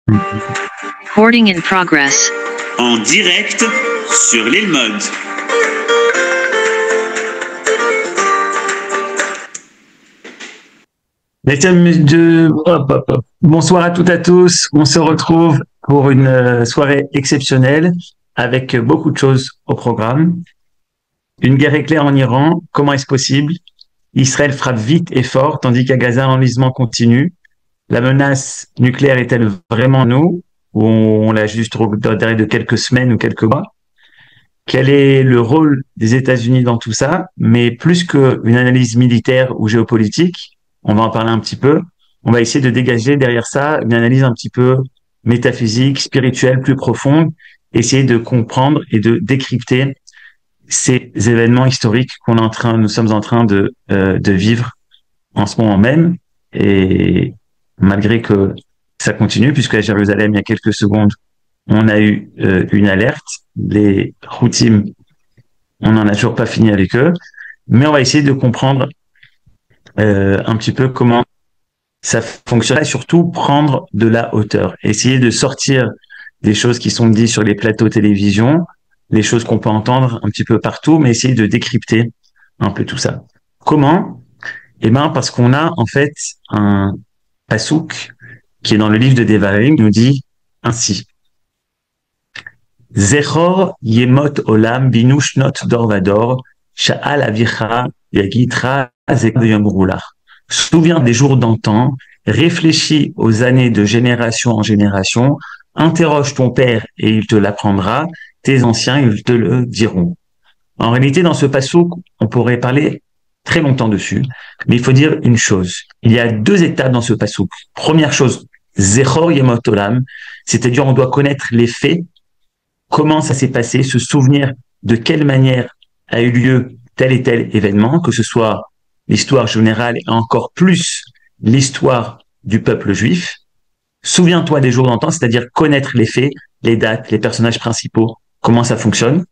Recording in progress. En direct sur l'île Mode. Bonsoir à toutes et à tous. On se retrouve pour une soirée exceptionnelle avec beaucoup de choses au programme. Une guerre éclair en Iran, comment est-ce possible? Israël frappe vite et fort, tandis qu'à Gaza, l'enlisement continue. La menace nucléaire est-elle vraiment nous, ou on l'a juste regardé de quelques semaines ou quelques mois? Quel est le rôle des États-Unis dans tout ça? Mais plus qu'une analyse militaire ou géopolitique, on va en parler un petit peu. On va essayer de dégager derrière ça une analyse un petit peu métaphysique, spirituelle, plus profonde, essayer de comprendre et de décrypter ces événements historiques nous sommes en train de vivre en ce moment même. Et malgré que ça continue, puisque à Jérusalem, il y a quelques secondes, on a eu une alerte. Les Houthis, on n'en a toujours pas fini avec eux, mais on va essayer de comprendre un petit peu comment ça fonctionne et surtout prendre de la hauteur. Essayer de sortir des choses qui sont dites sur les plateaux télévision, les choses qu'on peut entendre un petit peu partout, mais essayer de décrypter un peu tout ça. Comment? Eh ben, parce qu'on a en fait un pasouk qui est dans le livre de Devarim, nous dit ainsi. Zechor yemot olam binu shnot dor vador, sha'al avicha yagitra zekayamrulach. Souviens des jours d'antan, réfléchis aux années de génération en génération, interroge ton père et il te l'apprendra, tes anciens ils te le diront. En réalité, dans ce passouk, on pourrait parler très longtemps dessus, mais il faut dire une chose. Il y a deux étapes dans ce passouk. Première chose, Zechor yemot olam, c'est-à-dire on doit connaître les faits, comment ça s'est passé, se souvenir de quelle manière a eu lieu tel et tel événement, que ce soit l'histoire générale et encore plus l'histoire du peuple juif. Souviens-toi des jours d'antan, c'est-à-dire connaître les faits, les dates, les personnages principaux, comment ça fonctionne,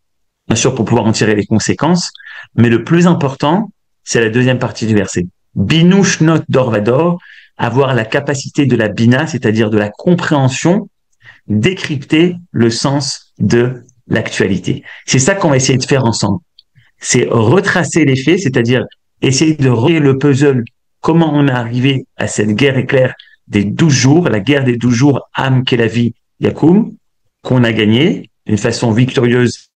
bien sûr pour pouvoir en tirer les conséquences, mais le plus important, c'est la deuxième partie du verset. Binu shnot dor vador, avoir la capacité de la bina, c'est-à-dire de la compréhension, décrypter le sens de l'actualité. C'est ça qu'on va essayer de faire ensemble. C'est retracer les faits, c'est-à-dire essayer de relier le puzzle, comment on est arrivé à cette guerre éclair des 12 jours, la guerre des 12 jours, Am Kelavi Yakoum, qu'on a gagné d'une façon victorieuse.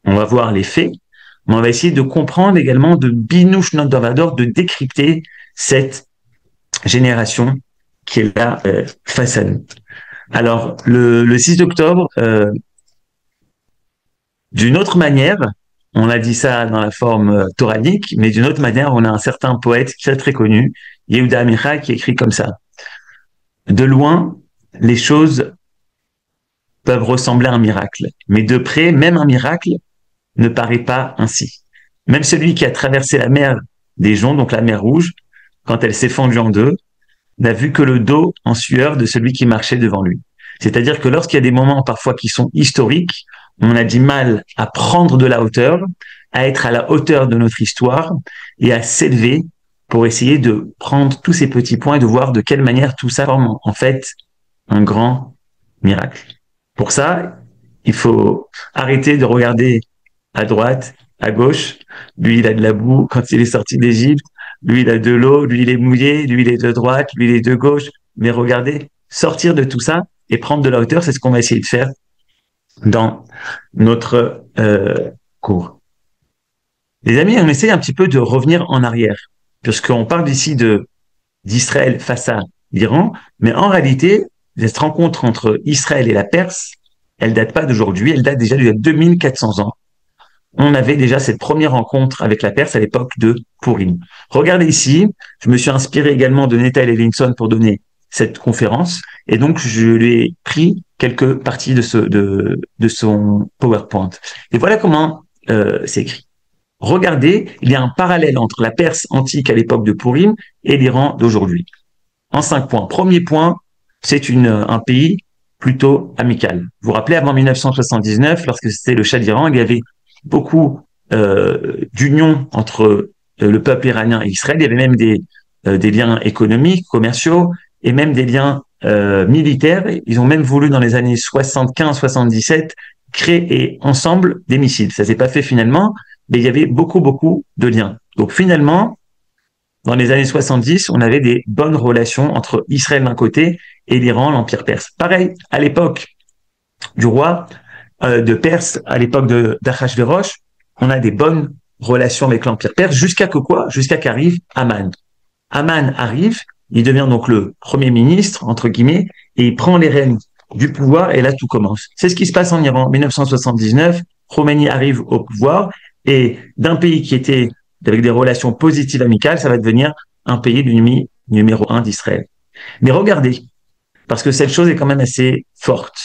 On va voir les faits, mais on va essayer de comprendre également de Binouch Nodavador, de décrypter cette génération qui est là face à nous. Alors, le 6 octobre, d'une autre manière, on a dit ça dans la forme toranique, mais d'une autre manière, on a un certain poète très très connu, Yehuda Amichai, qui écrit comme ça. De loin, les choses peuvent ressembler à un miracle, mais de près, même un miracle ne paraît pas ainsi. Même celui qui a traversé la mer des Joncs, donc la mer Rouge, quand elle s'est fendue en deux, n'a vu que le dos en sueur de celui qui marchait devant lui. C'est-à-dire que lorsqu'il y a des moments parfois qui sont historiques, on a du mal à prendre de la hauteur, à être à la hauteur de notre histoire et à s'élever pour essayer de prendre tous ces petits points et de voir de quelle manière tout ça forme en fait un grand miracle. Pour ça, il faut arrêter de regarder à droite, à gauche. Lui, il a de la boue quand il est sorti d'Égypte. Lui, il a de l'eau. Lui, il est mouillé. Lui, il est de droite. Lui, il est de gauche. Mais regardez, sortir de tout ça et prendre de la hauteur, c'est ce qu'on va essayer de faire dans notre cours. Les amis, on essaie un petit peu de revenir en arrière, puisqu'on parle ici d'Israël face à l'Iran, mais en réalité, cette rencontre entre Israël et la Perse, elle date pas d'aujourd'hui, elle date déjà d'il y a 2400 ans. On avait déjà cette première rencontre avec la Perse à l'époque de Purim. Regardez ici, je me suis inspiré également de Netta Levinson pour donner cette conférence, et donc je lui ai pris quelques parties de son PowerPoint. Et voilà comment c'est écrit. Regardez, il y a un parallèle entre la Perse antique à l'époque de Purim et l'Iran d'aujourd'hui. En 5 points. Premier point, c'est un pays plutôt amical. Vous vous rappelez, avant 1979, lorsque c'était le Shah d'Iran, il y avait beaucoup d'union entre le peuple iranien et Israël. Il y avait même des liens économiques, commerciaux, et même des liens militaires. Ils ont même voulu, dans les années 75-77, créer ensemble des missiles. Ça s'est pas fait finalement, mais il y avait beaucoup de liens. Donc finalement, dans les années 70, on avait des bonnes relations entre Israël d'un côté et l'Iran, l'Empire perse. Pareil, à l'époque du roi de Perse, à l'époque d'Achashverosh, on a des bonnes relations avec l'Empire perse, jusqu'à que quoi? Jusqu'à qu'arrive Aman. Aman arrive, il devient donc le premier ministre, entre guillemets, et il prend les rênes du pouvoir, et là tout commence. C'est ce qui se passe en Iran. En 1979, Khomeini arrive au pouvoir, et d'un pays qui était avec des relations positives amicales, ça va devenir un pays l'ennemi numéro un d'Israël. Mais regardez, parce que cette chose est quand même assez forte.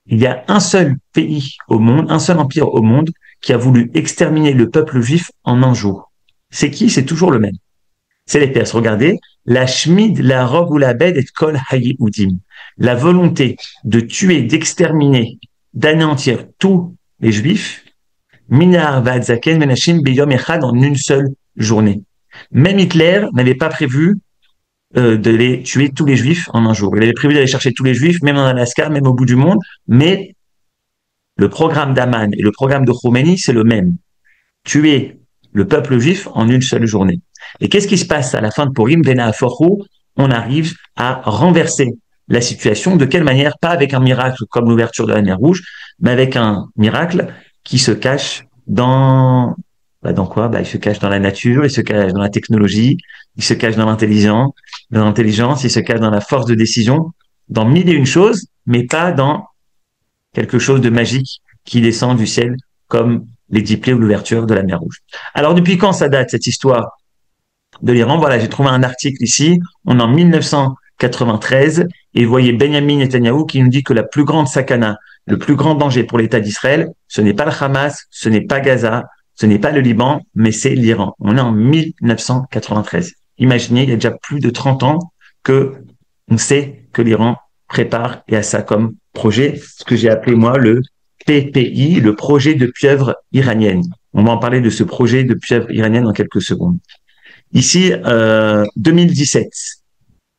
Il y a un seul pays au monde, un seul empire au monde qui a voulu exterminer le peuple juif en un jour. C'est qui? C'est toujours le même. C'est les Perses. Regardez, la Shmid, la Rob ou la Bed et Kol Hayoudim. La volonté de tuer, d'exterminer, d'anéantir tous les Juifs, Minar Vadzaken Menachim Beyom Echad en une seule journée. Même Hitler n'avait pas prévu de les tuer tous les Juifs en un jour. Il avait prévu d'aller chercher tous les Juifs, même en Alaska, même au bout du monde, mais le programme d'Aman et le programme de Khomeini, c'est le même. Tuer le peuple juif en une seule journée. Et qu'est-ce qui se passe à la fin de Purim? Vena Aforu, on arrive à renverser la situation. De quelle manière? Pas avec un miracle comme l'ouverture de la mer Rouge, mais avec un miracle qui se cache dans quoi? Il se cache dans la nature, il se cache dans la technologie, il se cache dans l'intelligence, il se cache dans la force de décision, dans mille et une choses, mais pas dans quelque chose de magique qui descend du ciel comme les 10 plaies ou l'ouverture de la mer Rouge. Alors, depuis quand ça date, cette histoire de l'Iran? Voilà, j'ai trouvé un article ici. On est en 1993 et vous voyez Benjamin Netanyahou qui nous dit que la plus grande sakana, le plus grand danger pour l'État d'Israël, ce n'est pas le Hamas, ce n'est pas Gaza, ce n'est pas le Liban, mais c'est l'Iran. On est en 1993. Imaginez, il y a déjà plus de 30 ans que on sait que l'Iran prépare et a ça comme projet, ce que j'ai appelé moi le PPI, le projet de pieuvre iranienne. On va en parler de ce projet de pieuvre iranienne dans quelques secondes. Ici, 2017,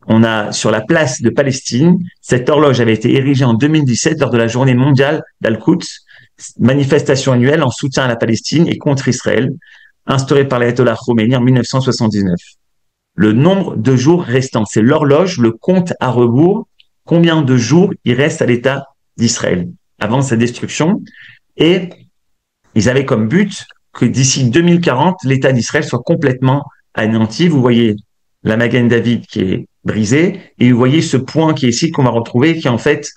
on a sur la place de Palestine, cette horloge avait été érigée en 2017 lors de la journée mondiale d'Al-Quds, manifestation annuelle en soutien à la Palestine et contre Israël, instaurée par l'Ayatollah Khomeini en 1979. Le nombre de jours restants, c'est l'horloge, le compte à rebours, combien de jours il reste à l'État d'Israël avant sa destruction. Et ils avaient comme but que d'ici 2040, l'État d'Israël soit complètement anéanti. Vous voyez la Magen David qui est brisée et vous voyez ce point qui est ici qu'on va retrouver, qui est en fait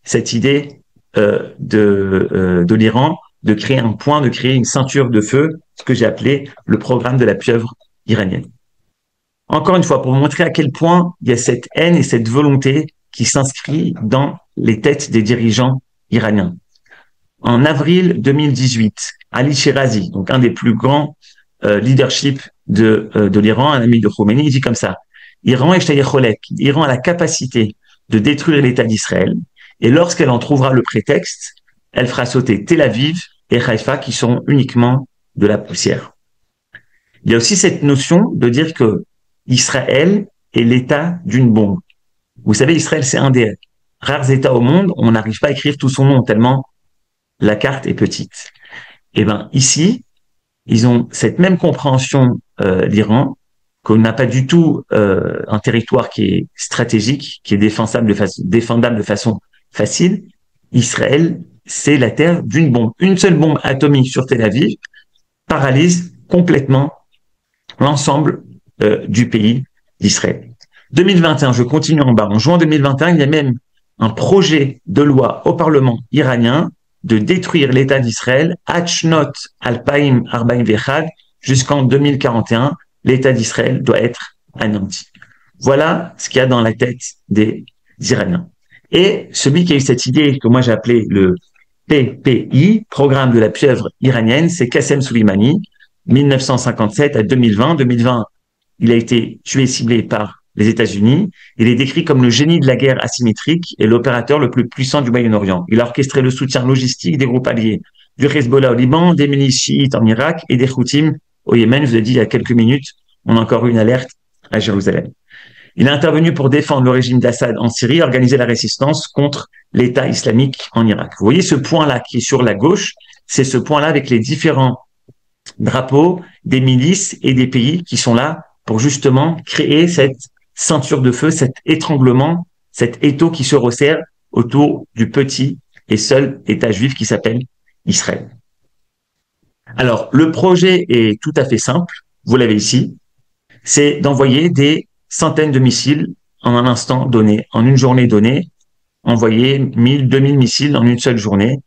cette idée de l'Iran de créer un point, de créer une ceinture de feu, ce que j'ai appelé le programme de la pieuvre iranienne. Encore une fois, pour vous montrer à quel point il y a cette haine et cette volonté qui s'inscrit dans les têtes des dirigeants iraniens. En avril 2018, Ali Shirazi, donc un des plus grands leadership de l'Iran, un ami de Khomeini, il dit comme ça: Iran Iran a la capacité de détruire l'État d'Israël, et lorsqu'elle en trouvera le prétexte, elle fera sauter Tel Aviv et Haïfa qui sont uniquement de la poussière. Il y a aussi cette notion de dire que Israël est l'État d'une bombe. Vous savez, Israël, c'est un des rares États au monde où on n'arrive pas à écrire tout son nom tellement la carte est petite. Et ben ici, ils ont cette même compréhension, l'Iran, qu'on n'a pas du tout un territoire qui est stratégique, qui est défendable de façon facile. Israël, c'est la terre d'une bombe. Une seule bombe atomique sur Tel Aviv paralyse complètement l'ensemble du pays d'Israël. 2021, je continue en bas. En juin 2021, il y a même un projet de loi au Parlement iranien de détruire l'État d'Israël, Hachnot Alpaim Arbaim Vechad, jusqu'en 2041, l'État d'Israël doit être anéanti. Voilà ce qu'il y a dans la tête des Iraniens. Et celui qui a eu cette idée que moi j'ai appelé le PPI, Programme de la pieuvre iranienne, c'est Qassem Soleimani, 1957 à 2020. 2020, il a été tué, ciblé par les États-Unis. Il est décrit comme le génie de la guerre asymétrique et l'opérateur le plus puissant du Moyen-Orient. Il a orchestré le soutien logistique des groupes alliés, du Hezbollah au Liban, des milices chiites en Irak et des Houthis au Yémen. Je vous ai dit il y a quelques minutes, on a encore eu une alerte à Jérusalem. Il est intervenu pour défendre le régime d'Assad en Syrie et organiser la résistance contre l'État islamique en Irak. Vous voyez ce point-là qui est sur la gauche, c'est ce point-là avec les différents drapeaux des milices et des pays qui sont là pour justement créer cette ceinture de feu, cet étranglement, cet étau qui se resserre autour du petit et seul État juif qui s'appelle Israël. Alors, le projet est tout à fait simple, vous l'avez ici, c'est d'envoyer des centaines de missiles en un instant donné, en une journée donnée, envoyer 1000, 2000 missiles en une seule journée,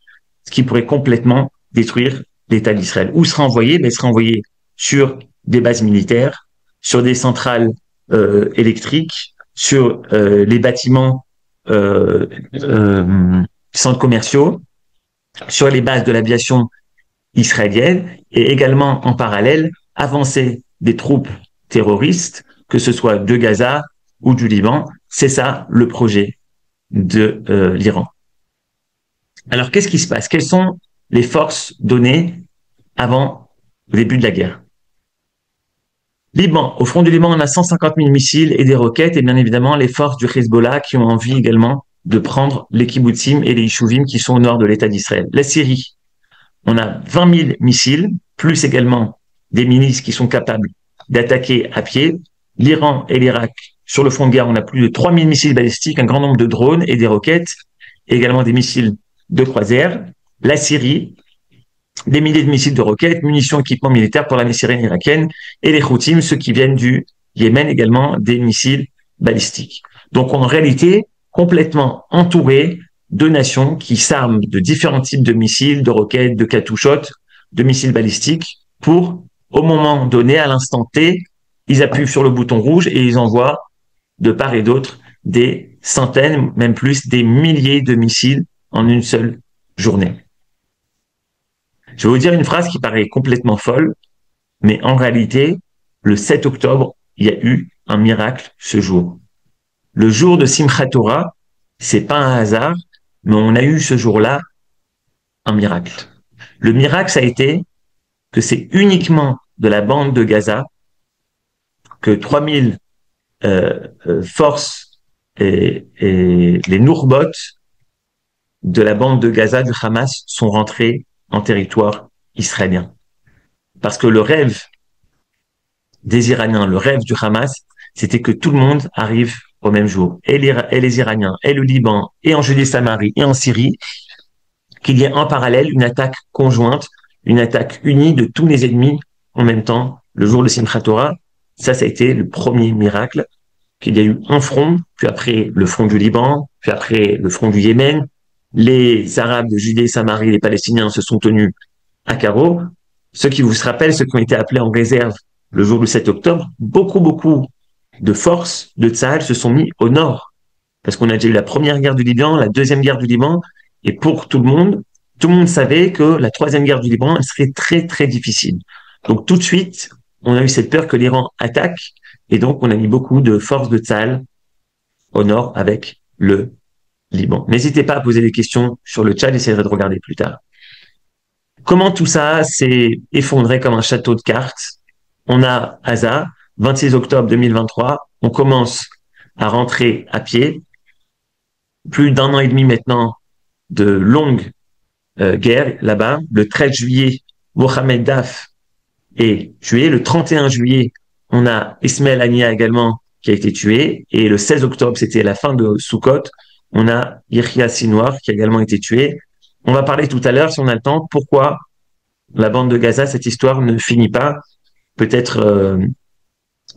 ce qui pourrait complètement détruire l'État d'Israël. Où sera envoyé? Il sera envoyé sur des bases militaires, sur des centrales électriques, sur les bâtiments, centres commerciaux, sur les bases de l'aviation israélienne et également en parallèle avancer des troupes terroristes, que ce soit de Gaza ou du Liban. C'est ça le projet de l'Iran. Alors, qu'est-ce qui se passe? Quelles sont les forces données avant le début de la guerre? Liban. Au front du Liban, on a 150 000 missiles et des roquettes et bien évidemment les forces du Hezbollah qui ont envie également de prendre les kibbutzim et les yishuvim qui sont au nord de l'État d'Israël. La Syrie. On a 20 000 missiles, plus également des milices qui sont capables d'attaquer à pied. L'Iran et l'Irak, sur le front de guerre, on a plus de 3 000 missiles balistiques, un grand nombre de drones et des roquettes, et également des missiles de croisière. La Syrie, des milliers de missiles de roquettes, munitions, équipements militaires pour l'armée syrienne et irakienne, et les Houthis, ceux qui viennent du Yémen, également des missiles balistiques. Donc, en réalité, complètement entouré de nations qui s'arment de différents types de missiles, de roquettes, de katouchotes, de missiles balistiques pour, au moment donné, à l'instant T, ils appuient sur le bouton rouge et ils envoient de part et d'autre des centaines, même plus, des milliers de missiles en une seule journée. Je vais vous dire une phrase qui paraît complètement folle, mais en réalité, le 7 octobre, il y a eu un miracle ce jour. Le jour de Simchat Torah, c'est pas un hasard, mais on a eu ce jour-là un miracle. Le miracle, ça a été que c'est uniquement de la bande de Gaza que 3000 forces et les Nourbot de la bande de Gaza du Hamas sont rentrés en territoire israélien. Parce que le rêve des Iraniens, le rêve du Hamas, c'était que tout le monde arrive au même jour. Et les Iraniens, et le Liban, et en Judée-Samarie, et en Syrie, qu'il y ait en parallèle une attaque conjointe, une attaque unie de tous les ennemis en même temps, le jour de Simchat Torah. Ça a été le premier miracle, qu'il y a eu un front, puis après le front du Liban, puis après le front du Yémen. Les Arabes de Judée-Samarie, les Palestiniens se sont tenus à carreau. Ceux qui vous se rappellent, ceux qui ont été appelés en réserve le jour du 7 octobre, beaucoup de forces de Tsahal se sont mis au nord. Parce qu'on a déjà eu la première guerre du Liban, la deuxième guerre du Liban, et pour tout le monde savait que la troisième guerre du Liban, elle serait très difficile. Donc tout de suite, on a eu cette peur que l'Iran attaque, et donc on a mis beaucoup de forces de Tsahal au nord avec le Liban. N'hésitez pas à poser des questions sur le chat, j'essaierai de regarder plus tard. Comment tout ça s'est effondré comme un château de cartes? On a Gaza, 26 octobre 2023, on commence à rentrer à pied. Plus d'un an et demi maintenant de longue guerre là-bas. Le 13 juillet, Mohamed Daf est tué. Le 31 juillet, on a Ismaël Haniyeh également qui a été tué. Et le 16 octobre, c'était la fin de Sukkot, on a Yahya Sinwar qui a également été tué. On va parler tout à l'heure, si on a le temps, pourquoi la bande de Gaza, cette histoire ne finit pas. Peut-être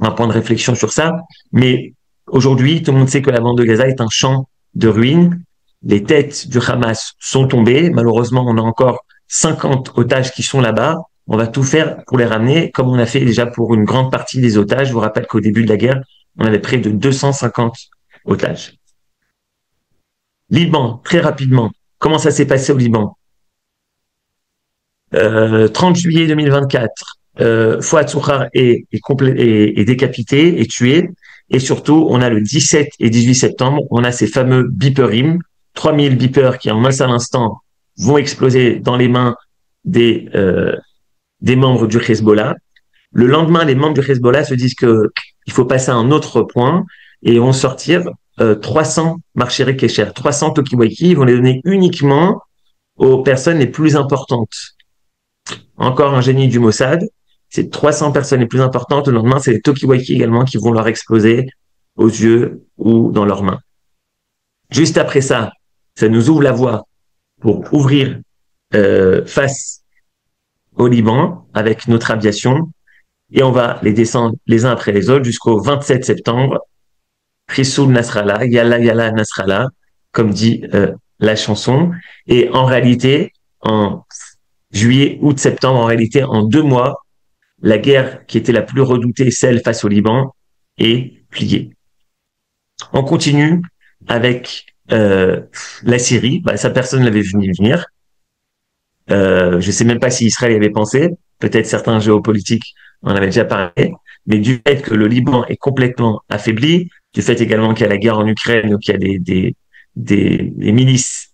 un point de réflexion sur ça. Mais aujourd'hui, tout le monde sait que la bande de Gaza est un champ de ruines. Les têtes du Hamas sont tombées. Malheureusement, on a encore 50 otages qui sont là-bas. On va tout faire pour les ramener, comme on a fait déjà pour une grande partie des otages. Je vous rappelle qu'au début de la guerre, on avait près de 250 otages. Liban, très rapidement. Comment ça s'est passé au Liban? 30 juillet 2024, Fouad Soukhar est décapité, est tué. Et surtout, on a le 17 et 18 septembre, on a ces fameux beeperim, 3000 beepers qui en un seul instant vont exploser dans les mains des membres du Hezbollah. Le lendemain, les membres du Hezbollah se disent que il faut passer à un autre point. et ils vont sortir 300 marchés Kesher, 300 Tokiwaki. Ils vont les donner uniquement aux personnes les plus importantes. Encore un génie du Mossad. Ces 300 personnes les plus importantes, le lendemain, c'est les Tokiwaki également qui vont leur exploser aux yeux ou dans leurs mains. Juste après ça, ça nous ouvre la voie pour ouvrir face au Liban avec notre aviation et on va les descendre les uns après les autres jusqu'au 27 septembre. Rissoul Nasrallah, Yalla Yalla Nasrallah, comme dit la chanson. Et en réalité, en juillet, août, septembre, en réalité, en 2 mois, la guerre qui était la plus redoutée, celle face au Liban, est pliée. On continue avec la Syrie. Bah, ça, personne ne l'avait vu venir. Je sais même pas si Israël y avait pensé. Peut-être certains géopolitiques en avaient déjà parlé. Mais du fait que le Liban est complètement affaibli, du fait également qu'il y a la guerre en Ukraine, qu'il y a des milices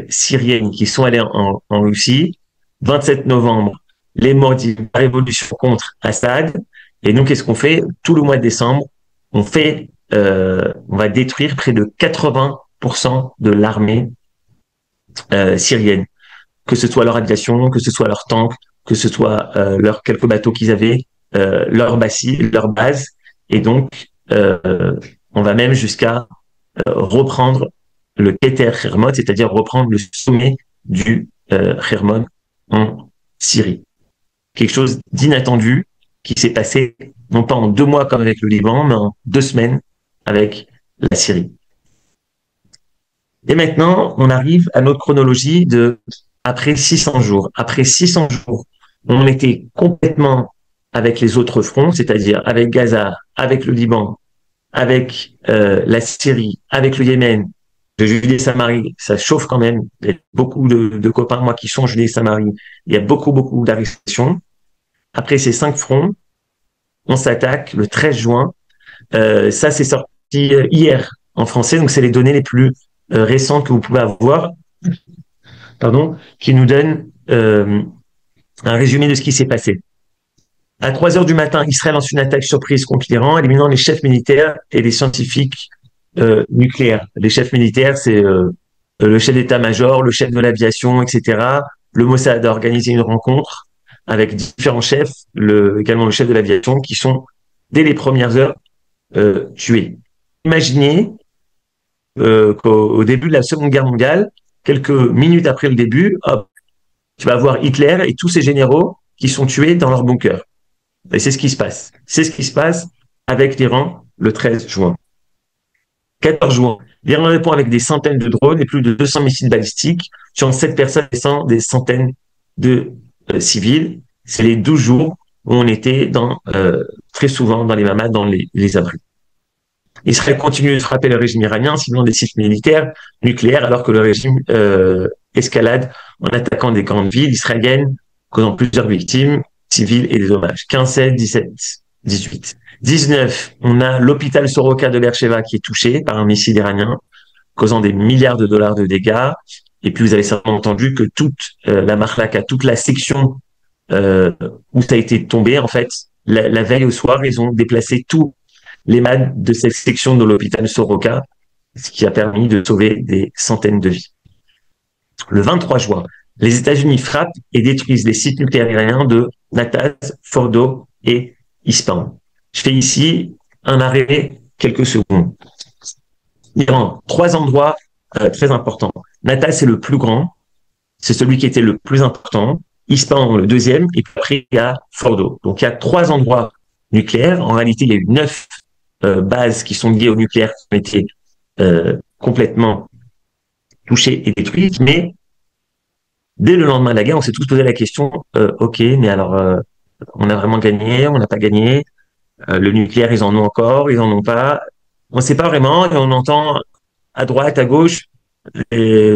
syriennes qui sont allées en Russie, 27 novembre, les maudits, la révolution contre Assad. Et nous, qu'est-ce qu'on fait? Tout le mois de décembre, on va détruire près de 80% de l'armée syrienne, que ce soit leur aviation, que ce soit leurs tanks, que ce soit leurs quelques bateaux qu'ils avaient, leur base. Et donc, on va même jusqu'à reprendre le Keter Hermon, c'est-à-dire reprendre le sommet du Hermon en Syrie. Quelque chose d'inattendu qui s'est passé non pas en 2 mois comme avec le Liban, mais en 2 semaines avec la Syrie. Et maintenant, on arrive à notre chronologie de après 600 jours. Après 600 jours, on était complètement avec les autres fronts, c'est-à-dire avec Gaza, avec le Liban, avec la Syrie, avec le Yémen, de Judée-Samarie. Ça chauffe quand même. Il y a beaucoup de copains, moi, qui sont Judée-Samarie. Il y a beaucoup d'arrestations. Après ces 5 fronts, on s'attaque le 13 juin. Ça, c'est sorti hier en français, donc c'est les données les plus récentes que vous pouvez avoir, qui nous donnent un résumé de ce qui s'est passé. À 3 heures du matin, Israël lance une attaque surprise contre l'Iran, éliminant les chefs militaires et les scientifiques nucléaires. Les chefs militaires, c'est le chef d'état-major, le chef de l'aviation, etc. Le Mossad a organisé une rencontre avec différents chefs, également le chef de l'aviation, qui sont, dès les premières heures, tués. Imaginez qu'au début de la Seconde Guerre mondiale, quelques minutes après le début, hop, tu vas voir Hitler et tous ses généraux qui sont tués dans leur bunker. Et c'est ce qui se passe. C'est ce qui se passe avec l'Iran le 13 juin. 14 juin, l'Iran répond avec des centaines de drones et plus de 200 missiles balistiques, tuant 7 personnes et des centaines de civils. C'est les 12 jours où on était très souvent dans les mamades, dans les abris. Israël continue de frapper le régime iranien, ciblant des sites militaires, nucléaires, alors que le régime escalade en attaquant des grandes villes israéliennes, causant plusieurs victimes civiles et des dommages. 15, 16, 17, 18. 19, on a l'hôpital Soroka de Beersheva qui est touché par un missile iranien, causant des milliards de dollars de dégâts. Et puis vous avez certainement entendu que toute la Marlaka, toute la section où ça a été tombé, en fait, la veille au soir, ils ont déplacé tous les malades de cette section de l'hôpital Soroka, ce qui a permis de sauver des centaines de vies. Le 23 juin, les États-Unis frappent et détruisent les sites nucléaires iraniens de Natanz, Fordo et Ispahan. Je fais ici un arrêt quelques secondes. Iran, 3 endroits très importants. Natanz, c'est le plus grand, c'est celui qui était le plus important. Ispahan, le deuxième, et puis après, il y a Fordo. Donc, il y a 3 endroits nucléaires. En réalité, il y a eu 9 bases qui sont liées au nucléaire qui ont été complètement touchées et détruites, mais dès le lendemain de la guerre, on s'est tous posé la question, ok, mais alors on a vraiment gagné, on n'a pas gagné, le nucléaire, ils en ont encore, ils en ont pas, on ne sait pas vraiment, et on entend à droite, à gauche,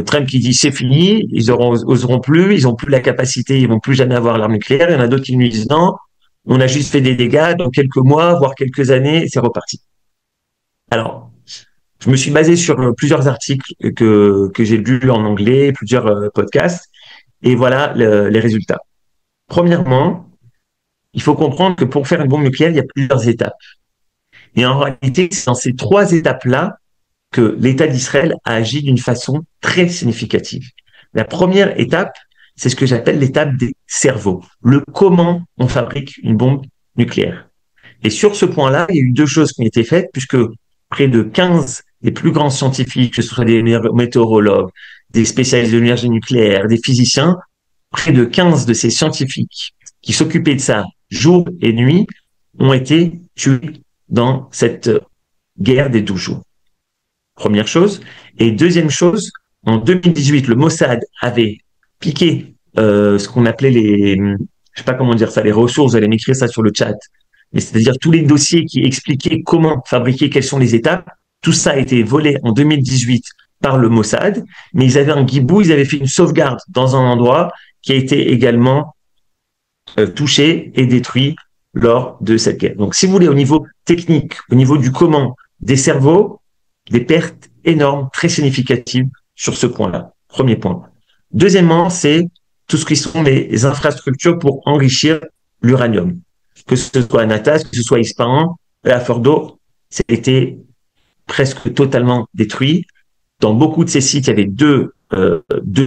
Trump qui dit c'est fini, oseront plus, ils ont plus la capacité, ils vont plus jamais avoir l'arme nucléaire, il y en a d'autres qui nous disent non, on a juste fait des dégâts, dans quelques mois, voire quelques années, c'est reparti. Alors, je me suis basé sur plusieurs articles que j'ai lus en anglais, plusieurs podcasts, et voilà les résultats. Premièrement, il faut comprendre que pour faire une bombe nucléaire, il y a plusieurs étapes. Et en réalité, c'est dans ces trois étapes-là que l'État d'Israël a agi d'une façon très significative. La première étape, c'est ce que j'appelle l'étape des cerveaux, le comment on fabrique une bombe nucléaire. Et sur ce point-là, il y a eu deux choses qui ont été faites, puisque près de 15 des plus grands scientifiques, que ce soit des météorologues, des spécialistes de l'énergie nucléaire, des physiciens, près de 15 de ces scientifiques qui s'occupaient de ça jour et nuit ont été tués dans cette guerre des 12 jours. Première chose. Et deuxième chose, en 2018, le Mossad avait piqué ce qu'on appelait je sais pas comment dire ça, les ressources, vous allez m'écrire ça sur le chat, mais c'est-à-dire tous les dossiers qui expliquaient comment fabriquer, quelles sont les étapes, tout ça a été volé en 2018 par le Mossad, mais ils avaient un guibou, ils avaient fait une sauvegarde dans un endroit qui a été également touché et détruit lors de cette guerre. Donc, si vous voulez, au niveau technique, au niveau du comment, des cerveaux, des pertes énormes, très significatives sur ce point-là. Premier point. Deuxièmement, c'est tout ce qui sont les infrastructures pour enrichir l'uranium. Que ce soit à Natas, que ce soit à Ispahan, à Fordo, ça a été presque totalement détruit. Dans beaucoup de ces sites, il y avait deux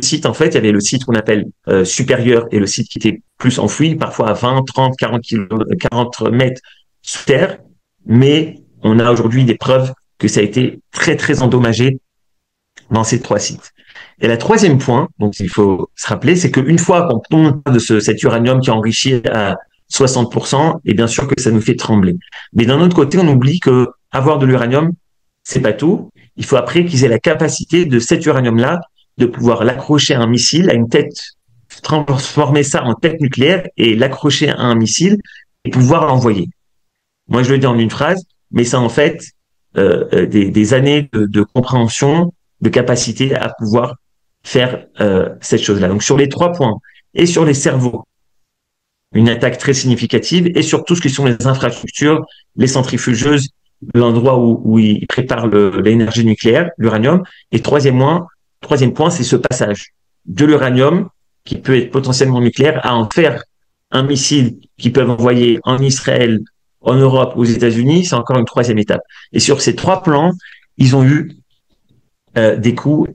sites en fait. Il y avait le site qu'on appelle supérieur et le site qui était plus enfoui, parfois à 20, 30, 40 mètres sous terre. Mais on a aujourd'hui des preuves que ça a été très, très endommagé dans ces trois sites. Et la troisième point, donc il faut se rappeler, c'est qu'une fois qu'on tombe de cet uranium qui est enrichi à 60%, et bien sûr que ça nous fait trembler. Mais d'un autre côté, on oublie que avoir de l'uranium, c'est pas tout. Il faut après qu'ils aient la capacité de cet uranium-là de pouvoir l'accrocher à un missile, à une tête, transformer ça en tête nucléaire et l'accrocher à un missile et pouvoir l'envoyer. Moi, je le dis en une phrase, mais ça en fait des années de compréhension, de capacité à pouvoir faire cette chose-là. Donc sur les trois points et sur les cerveaux, une attaque très significative et sur tout ce qui sont les infrastructures, les centrifugeuses, l'endroit où ils préparent l'énergie nucléaire, l'uranium. Et troisième point, c'est ce passage de l'uranium qui peut être potentiellement nucléaire à en faire un missile qu'ils peuvent envoyer en Israël, en Europe, aux États-Unis. C'est encore une troisième étape. Et sur ces trois plans, ils ont eu des coups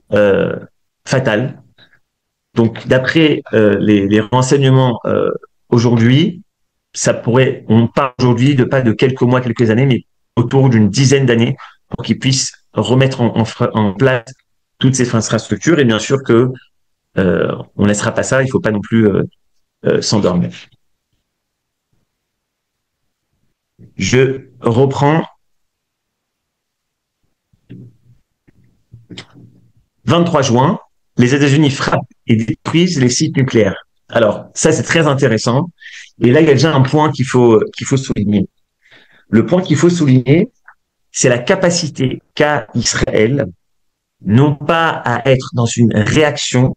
fatals. Donc, d'après les renseignements aujourd'hui, on parle aujourd'hui de pas de quelques mois, quelques années, mais autour d'une dizaine d'années pour qu'ils puissent remettre en place toutes ces infrastructures. Et bien sûr que on laissera pas ça. Il faut pas non plus s'endormir. Je reprends. 23 juin, les États-Unis frappent et détruisent les sites nucléaires. Alors, ça, c'est très intéressant. Et là, il y a déjà un point qu'il faut souligner. Le point qu'il faut souligner, c'est la capacité qu'a Israël, non pas à être dans une réaction,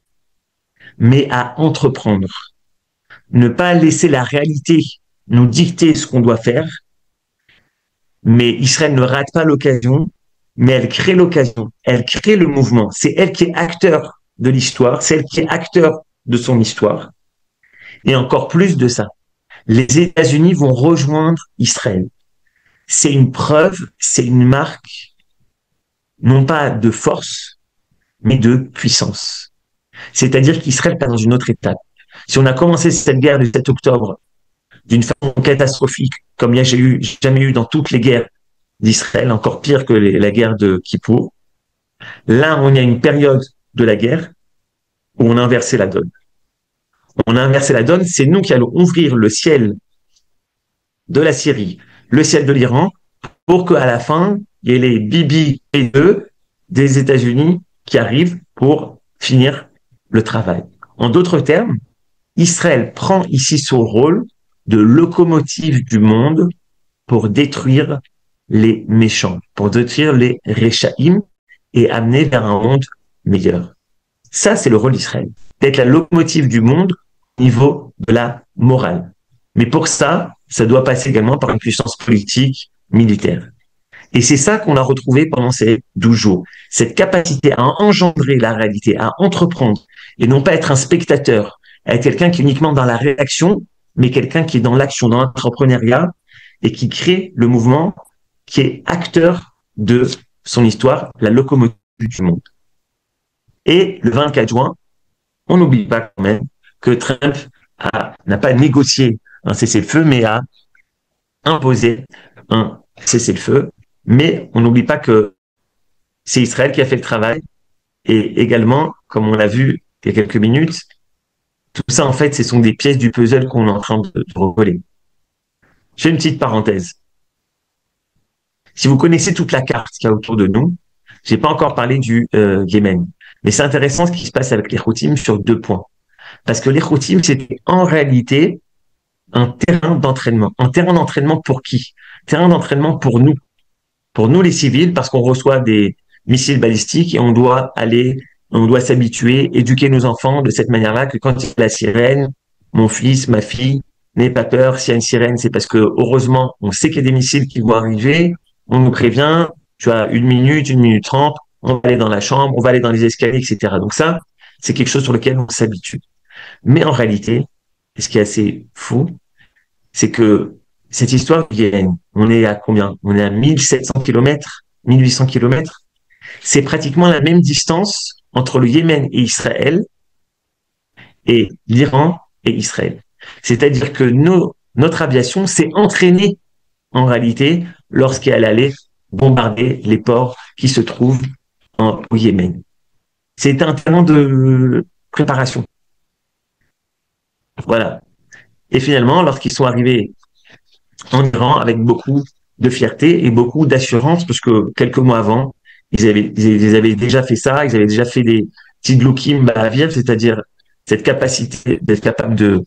mais à entreprendre. Ne pas laisser la réalité nous dicter ce qu'on doit faire, mais Israël ne rate pas l'occasion, mais elle crée l'occasion, elle crée le mouvement. C'est elle qui est acteur de l'histoire, c'est elle qui est acteur de son histoire. Et encore plus de ça, les États-Unis vont rejoindre Israël. C'est une preuve, c'est une marque, non pas de force, mais de puissance. C'est-à-dire qu'Israël passe dans une autre étape. Si on a commencé cette guerre du 7 octobre d'une façon catastrophique, comme il n'y a jamais eu dans toutes les guerres d'Israël, encore pire que la guerre de Kippour, là, on a une période de la guerre où on a inversé la donne. On a inversé la donne, c'est nous qui allons ouvrir le ciel de la Syrie, le ciel de l'Iran, pour qu'à la fin, il y ait les Bibi P2 des États-Unis qui arrivent pour finir le travail. En d'autres termes, Israël prend ici son rôle de locomotive du monde pour détruire les méchants, pour détruire les Réchaïm et amener vers un monde meilleur. Ça, c'est le rôle d'Israël, d'être la locomotive du monde au niveau de la morale. Mais pour ça, ça doit passer également par une puissance politique, militaire. Et c'est ça qu'on a retrouvé pendant ces 12 jours. Cette capacité à engendrer la réalité, à entreprendre, et non pas être un spectateur, être quelqu'un qui est uniquement dans la réaction, mais quelqu'un qui est dans l'action, dans l'entrepreneuriat, et qui crée le mouvement, qui est acteur de son histoire, la locomotive du monde. Et le 24 juin, on n'oublie pas quand même que Trump n'a pas négocié un cessez-le-feu, mais a imposé un cessez-le-feu. Mais on n'oublie pas que c'est Israël qui a fait le travail. Et également, comme on l'a vu il y a quelques minutes, tout ça, en fait, ce sont des pièces du puzzle qu'on est en train de recoller. Je fais une petite parenthèse. Si vous connaissez toute la carte qu'il y a autour de nous, j'ai pas encore parlé du Yémen. Mais c'est intéressant ce qui se passe avec les Houthis sur 2 points. Parce que les Houthis, c'était en réalité un terrain d'entraînement. Un terrain d'entraînement pour qui? Terrain d'entraînement pour nous les civils, parce qu'on reçoit des missiles balistiques et on doit s'habituer, éduquer nos enfants de cette manière-là que quand il y a la sirène, mon fils, ma fille, n'aie pas peur. S'il y a une sirène, c'est parce que heureusement, on sait qu'il y a des missiles qui vont arriver, on nous prévient, tu as 1 minute 30, on va aller dans la chambre, on va aller dans les escaliers, etc. Donc ça, c'est quelque chose sur lequel on s'habitue. Mais en réalité, ce qui est assez fou, c'est que cette histoire vienne, on est à combien? On est à 1700 kilomètres, 1800 kilomètres. C'est pratiquement la même distance entre le Yémen et Israël et l'Iran et Israël. C'est-à-dire que notre aviation s'est entraînée en réalité lorsqu'elle allait bombarder les ports qui se trouvent au Yémen. C'est un temps de préparation. Voilà. Et finalement, lorsqu'ils sont arrivés en Iran avec beaucoup de fierté et beaucoup d'assurance, parce que quelques mois avant, ils avaient déjà fait ça, ils avaient déjà fait des petits gloukim ba'avir, c'est-à-dire cette capacité d'être capable de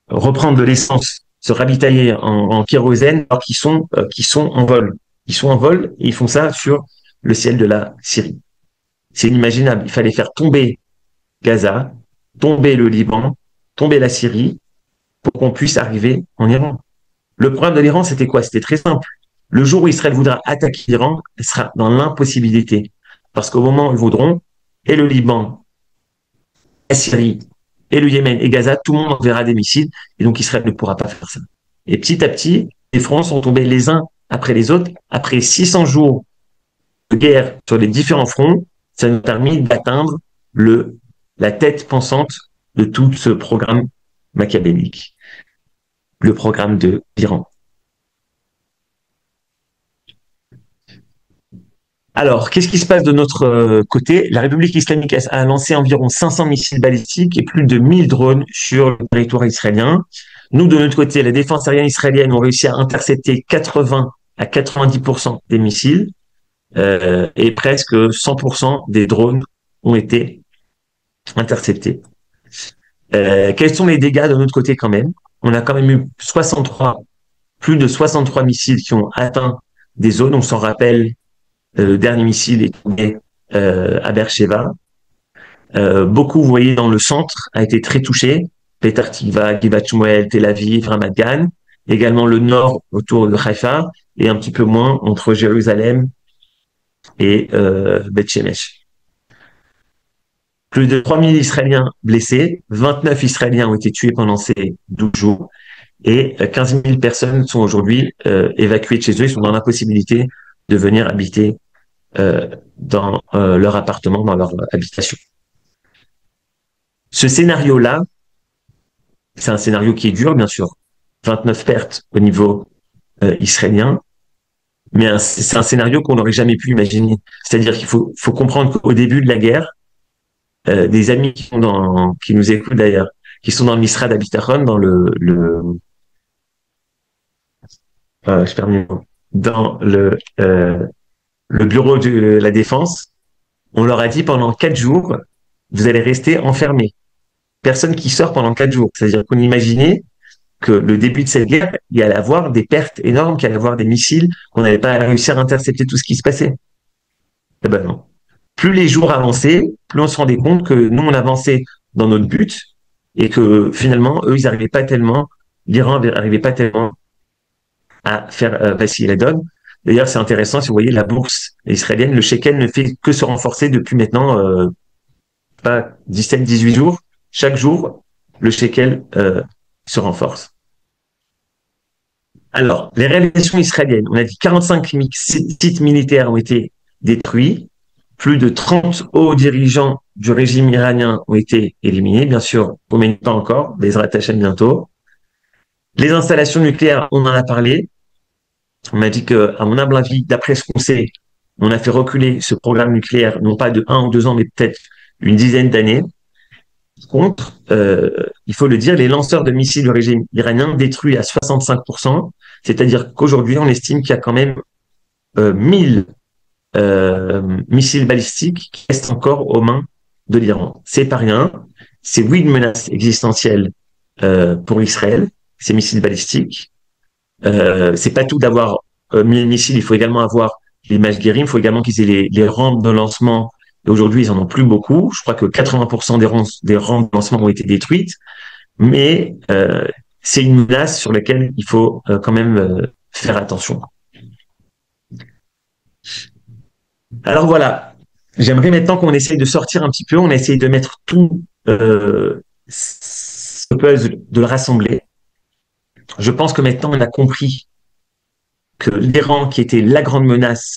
reprendre de l'essence, se ravitailler en kérosène, alors qu'ils sont en vol. Ils sont en vol et ils font ça sur le ciel de la Syrie. C'est inimaginable. Il fallait faire tomber Gaza, tomber le Liban, tomber la Syrie pour qu'on puisse arriver en Iran. Le problème de l'Iran, c'était quoi? C'était très simple. Le jour où Israël voudra attaquer l'Iran, elle sera dans l'impossibilité. Parce qu'au moment où ils voudront, et le Liban, la Syrie, et le Yémen et Gaza, tout le monde enverra des missiles, et donc Israël ne pourra pas faire ça. Et petit à petit, les fronts sont tombés les uns après les autres. Après 600 jours de guerre sur les différents fronts, ça nous a permis d'atteindre la tête pensante de tout ce programme machiavélique, le programme de l'Iran. Alors, qu'est-ce qui se passe de notre côté? La République islamique a lancé environ 500 missiles balistiques et plus de 1000 drones sur le territoire israélien. Nous, de notre côté, la défense aérienne israélienne ont réussi à intercepter 80 à 90% des missiles et presque 100% des drones ont été interceptés. Quels sont les dégâts de notre côté quand même? On a quand même eu plus de 63 missiles qui ont atteint des zones. On s'en rappelle, le dernier missile est tombé à Beersheba. Beaucoup, vous voyez, dans le centre, a été très touché. Petah Tikva, Givat Shmuel, Tel Aviv, Ramat Gan. Également le nord autour de Haïfa et un petit peu moins entre Jérusalem et Beth Shemesh. Plus de 3000 Israéliens blessés, 29 Israéliens ont été tués pendant ces 12 jours et 15 000 personnes sont aujourd'hui évacuées de chez eux. Ils sont dans l'impossibilité de venir habiter dans leur appartement, dans leur habitation. Ce scénario-là, c'est un scénario qui est dur, bien sûr. 29 pertes au niveau israélien, mais c'est un scénario qu'on n'aurait jamais pu imaginer. C'est-à-dire qu'il faut comprendre qu'au début de la guerre, des amis qui nous écoutent d'ailleurs, qui sont dans le Misrad Habitachon, dans dans le bureau de la défense, on leur a dit pendant 4 jours, vous allez rester enfermés. Personne qui sort pendant 4 jours. C'est-à-dire qu'on imaginait que le début de cette guerre, il y allait avoir des pertes énormes, qu'il y allait avoir des missiles, qu'on n'allait pas réussir à intercepter tout ce qui se passait. Eh ben non. Plus les jours avançaient, plus on se rendait compte que nous, on avançait dans notre but et que finalement, eux, ils n'arrivaient pas tellement, l'Iran n'arrivait pas tellement à faire vaciller la donne. D'ailleurs, c'est intéressant, si vous voyez la bourse israélienne, le shekel ne fait que se renforcer depuis maintenant pas 17-18 jours. Chaque jour, le shekel se renforce. Alors, les révélations israéliennes, on a dit 45 sites militaires ont été détruits, plus de 30 hauts dirigeants du régime iranien ont été éliminés, bien sûr, combien de temps encore, les Hashem bientôt. Les installations nucléaires, on en a parlé. On m'a dit que, à mon humble avis, d'après ce qu'on sait, on a fait reculer ce programme nucléaire, non pas de 1 ou 2 ans, mais peut-être une dizaine d'années. Contre, il faut le dire, les lanceurs de missiles du régime iranien détruits à 65%, c'est-à-dire qu'aujourd'hui, on estime qu'il y a quand même 1000 missiles balistiques qui restent encore aux mains de l'Iran. C'est pas rien. C'est oui une menace existentielle pour Israël, ces missiles balistiques. C'est pas tout d'avoir 1000 missiles, il faut également avoir les Mashguerim, il faut également qu'ils aient les rampes de lancement. Et aujourd'hui, ils en ont plus beaucoup. Je crois que 80% des rampes de lancement ont été détruites, mais c'est une menace sur laquelle il faut quand même faire attention. Alors voilà, j'aimerais maintenant qu'on essaye de sortir un petit peu, on a essayé de mettre tout ce puzzle, de le rassembler. Je pense que maintenant on a compris que l'Iran, qui était la grande menace,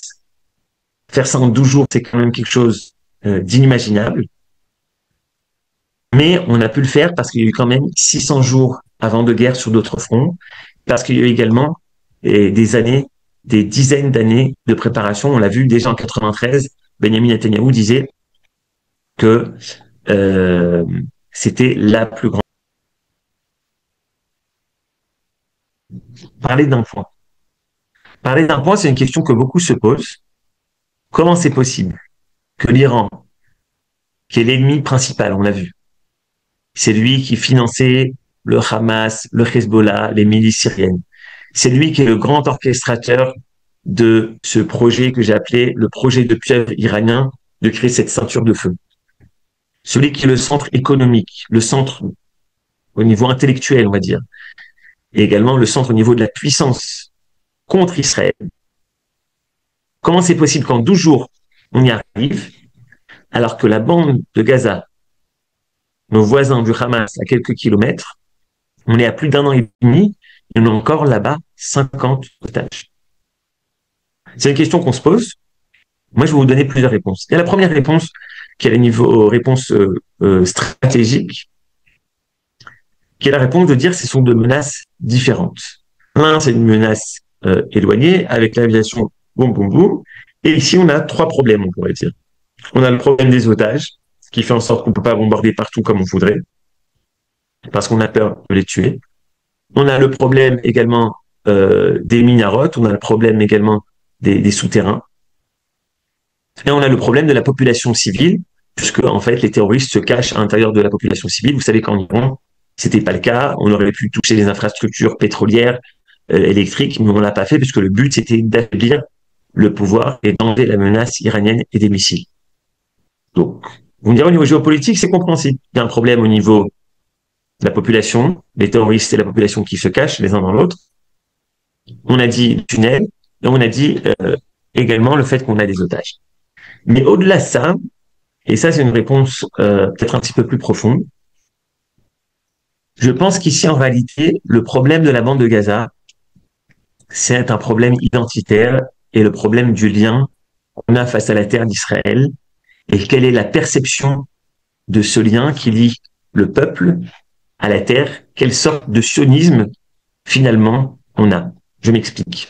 faire ça en 12 jours, c'est quand même quelque chose d'inimaginable. Mais on a pu le faire parce qu'il y a eu quand même 600 jours avant de guerre sur d'autres fronts, parce qu'il y a eu également des années, des dizaines d'années de préparation. On l'a vu déjà en 93, Benjamin Netanyahu disait que c'était la plus grande. Parler d'un point. Parler d'un point, c'est une question que beaucoup se posent. Comment c'est possible que l'Iran, qui est l'ennemi principal, on l'a vu, c'est lui qui finançait le Hamas, le Hezbollah, les milices syriennes. C'est lui qui est le grand orchestrateur de ce projet que j'ai appelé le projet de pieuvre iranien de créer cette ceinture de feu. Celui qui est le centre économique, le centre au niveau intellectuel, on va dire, et également le centre au niveau de la puissance contre Israël. Comment c'est possible qu'en 12 jours, on y arrive, alors que la bande de Gaza, nos voisins du Hamas à quelques kilomètres, on est à plus d'1 an et demi, et on a encore là-bas 50 otages. C'est une question qu'on se pose. Moi, je vais vous donner plusieurs réponses. Et la première réponse, qui est le niveau réponse stratégique, qui est la réponse de dire que ce sont deux menaces différentes. L'un, c'est une menace éloignée, avec l'aviation boum, boum, boum. Et ici, on a 3 problèmes, on pourrait dire. On a le problème des otages, ce qui fait en sorte qu'on ne peut pas bombarder partout comme on voudrait, parce qu'on a peur de les tuer. On a le problème également des minarotes, on a le problème également des souterrains. Et on a le problème de la population civile, puisque en fait les terroristes se cachent à l'intérieur de la population civile. Vous savez qu'en Iran, c'était pas le cas. On aurait pu toucher les infrastructures pétrolières, électriques, mais on l'a pas fait puisque le but c'était d'affaiblir le pouvoir et d'enlever la menace iranienne et des missiles. Donc, vous me direz au niveau géopolitique, c'est compréhensible. Il y a un problème au niveau de la population, les terroristes et la population qui se cachent les uns dans l'autre. On a dit tunnel, et on a dit également le fait qu'on a des otages. Mais au-delà de ça, et ça c'est une réponse peut-être un petit peu plus profonde, je pense qu'ici en réalité, le problème de la bande de Gaza, c'est un problème identitaire et le problème du lien qu'on a face à la terre d'Israël et quelle est la perception de ce lien qui lie le peuple à la terre, quelle sorte de sionisme finalement on a. Je m'explique.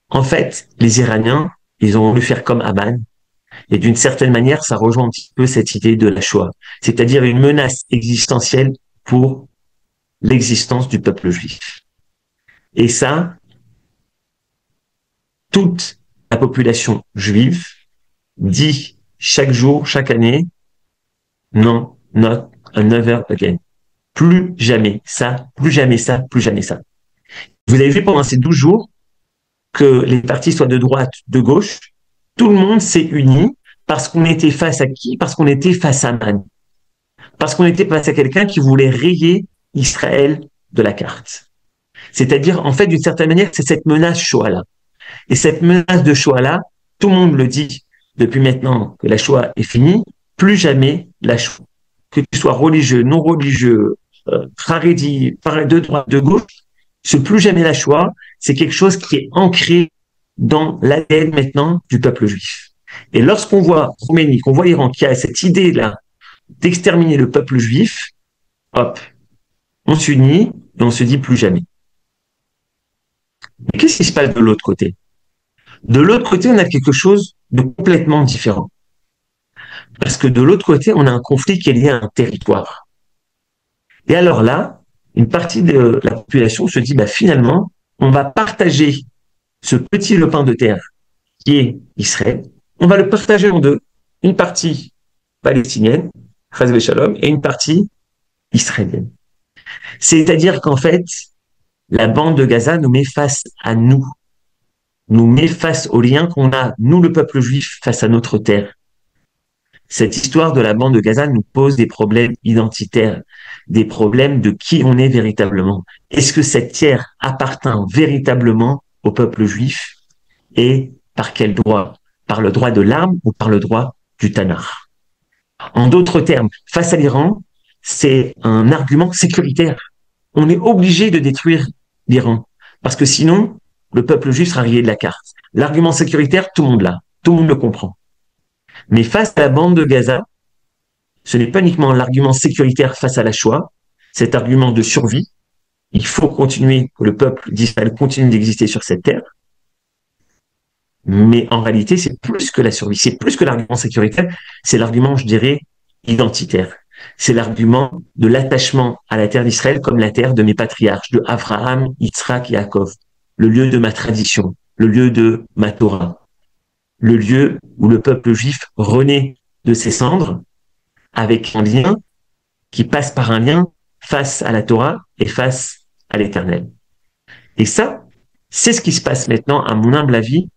En fait, les Iraniens, ils ont voulu faire comme Amman, et d'une certaine manière, ça rejoint un petit peu cette idée de la Shoah, c'est-à-dire une menace existentielle pour l'existence du peuple juif. Et ça, toute la population juive dit chaque jour, chaque année, non, not another again. Plus jamais ça, plus jamais ça, plus jamais ça. Vous avez vu pendant ces 12 jours que les partis soient de droite, de gauche, tout le monde s'est uni parce qu'on était face à qui? Parce qu'on était face à Amman. Parce qu'on était face à quelqu'un qui voulait rayer Israël de la carte. C'est-à-dire, en fait, d'une certaine manière, c'est cette menace Shoah-là. Et cette menace de Shoah-là, tout le monde le dit depuis maintenant que la Shoah est finie, plus jamais la Shoah. Que tu sois religieux, non religieux, Haredi, de droite, de gauche, Ce plus jamais la Shoah, c'est quelque chose qui est ancré dans l'ADN maintenant du peuple juif. Et lorsqu'on voit Khomeini, qu'on voit l'Iran qui a cette idée-là d'exterminer le peuple juif, hop, on s'unit et on se dit plus jamais. Mais qu'est-ce qui se passe de l'autre côté? De l'autre côté, on a quelque chose de complètement différent. Parce que de l'autre côté, on a un conflit qui est lié à un territoire. Et alors là, une partie de la population se dit, bah, finalement, on va partager ce petit lopin de terre qui est Israël, on va le partager en deux. Une partie palestinienne, Chas v'Shalom, et une partie israélienne. C'est-à-dire qu'en fait, la bande de Gaza nous met face à nous met face aux liens qu'on a, nous le peuple juif, face à notre terre. Cette histoire de la bande de Gaza nous pose des problèmes identitaires, des problèmes de qui on est véritablement. Est-ce que cette terre appartient véritablement au peuple juif et par quel droit? Par le droit de l'arme ou par le droit du Tanakh? En d'autres termes, face à l'Iran, c'est un argument sécuritaire. On est obligé de détruire l'Iran parce que sinon, le peuple juif sera rayé de la carte. L'argument sécuritaire, tout le monde l'a, tout le monde le comprend. Mais face à la bande de Gaza, ce n'est pas uniquement l'argument sécuritaire face à la Shoah, cet argument de survie. Il faut continuer, que le peuple d'Israël continue d'exister sur cette terre. Mais en réalité, c'est plus que la survie, c'est plus que l'argument sécuritaire, c'est l'argument, je dirais, identitaire. C'est l'argument de l'attachement à la terre d'Israël comme la terre de mes patriarches, de Abraham, Yitzhak et Yaakov, le lieu de ma tradition, le lieu de ma Torah, le lieu où le peuple juif renaît de ses cendres avec un lien qui passe par un lien face à la Torah et face à l'Éternel. Et ça, c'est ce qui se passe maintenant, à mon humble avis,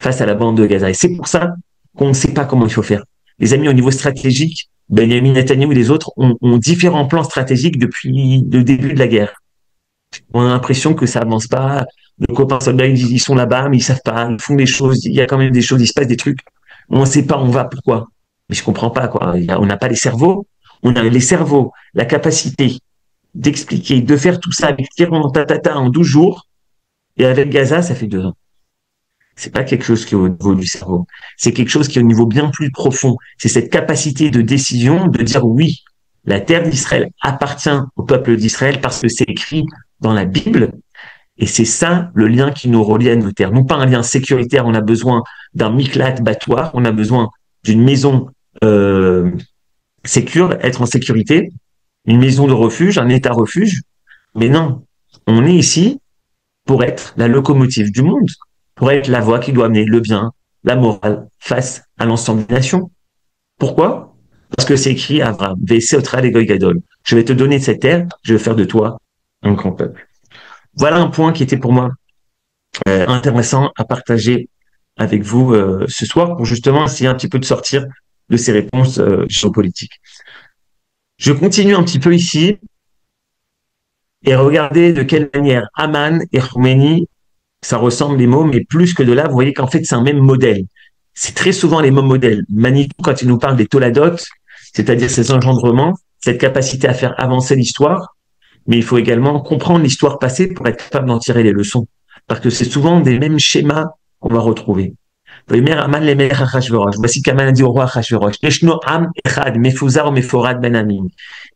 face à la bande de Gaza. Et c'est pour ça qu'on ne sait pas comment il faut faire. Les amis, au niveau stratégique, Benjamin Netanyahu et les autres ont différents plans stratégiques depuis le début de la guerre. On a l'impression que ça avance pas. Nos copains soldats, ils sont là-bas, mais ils savent pas. Ils font des choses. Il y a quand même des choses. Il se passe des trucs. On ne sait pas où on va, pourquoi. Mais je comprends pas, quoi. On n'a pas les cerveaux. On a les cerveaux, la capacité d'expliquer, de faire tout ça avec tirant tatata en 12 jours. Et avec Gaza, ça fait 2 ans. C'est pas quelque chose qui est au niveau du cerveau. C'est quelque chose qui est au niveau bien plus profond. C'est cette capacité de décision de dire oui, la terre d'Israël appartient au peuple d'Israël parce que c'est écrit dans la Bible. Et c'est ça le lien qui nous relie à nos terres. Non pas un lien sécuritaire, on a besoin d'un miklat battoir, on a besoin d'une maison sécure, être en sécurité, une maison de refuge, un état refuge. Mais non, on est ici pour être la locomotive du monde, pour être la voie qui doit amener le bien, la morale face à l'ensemble des nations. Pourquoi? Parce que c'est écrit à Abraham, Veseotra legoy gadol. Je vais te donner cette terre, je vais faire de toi un grand peuple. Voilà un point qui était pour moi intéressant à partager avec vous ce soir pour justement essayer un petit peu de sortir de ces réponses géopolitiques. Je continue un petit peu ici et regardez de quelle manière Aman et Khomeini, ça ressemble les mots, mais plus que de là, vous voyez qu'en fait c'est un même modèle. C'est très souvent les mêmes modèles. Manitou, quand il nous parle des toladot, c'est-à-dire ces engendrements, cette capacité à faire avancer l'histoire, mais il faut également comprendre l'histoire passée pour être capable d'en tirer les leçons. Parce que c'est souvent des mêmes schémas qu'on va retrouver. Voici qu'Aman a dit au roi Achashverosh,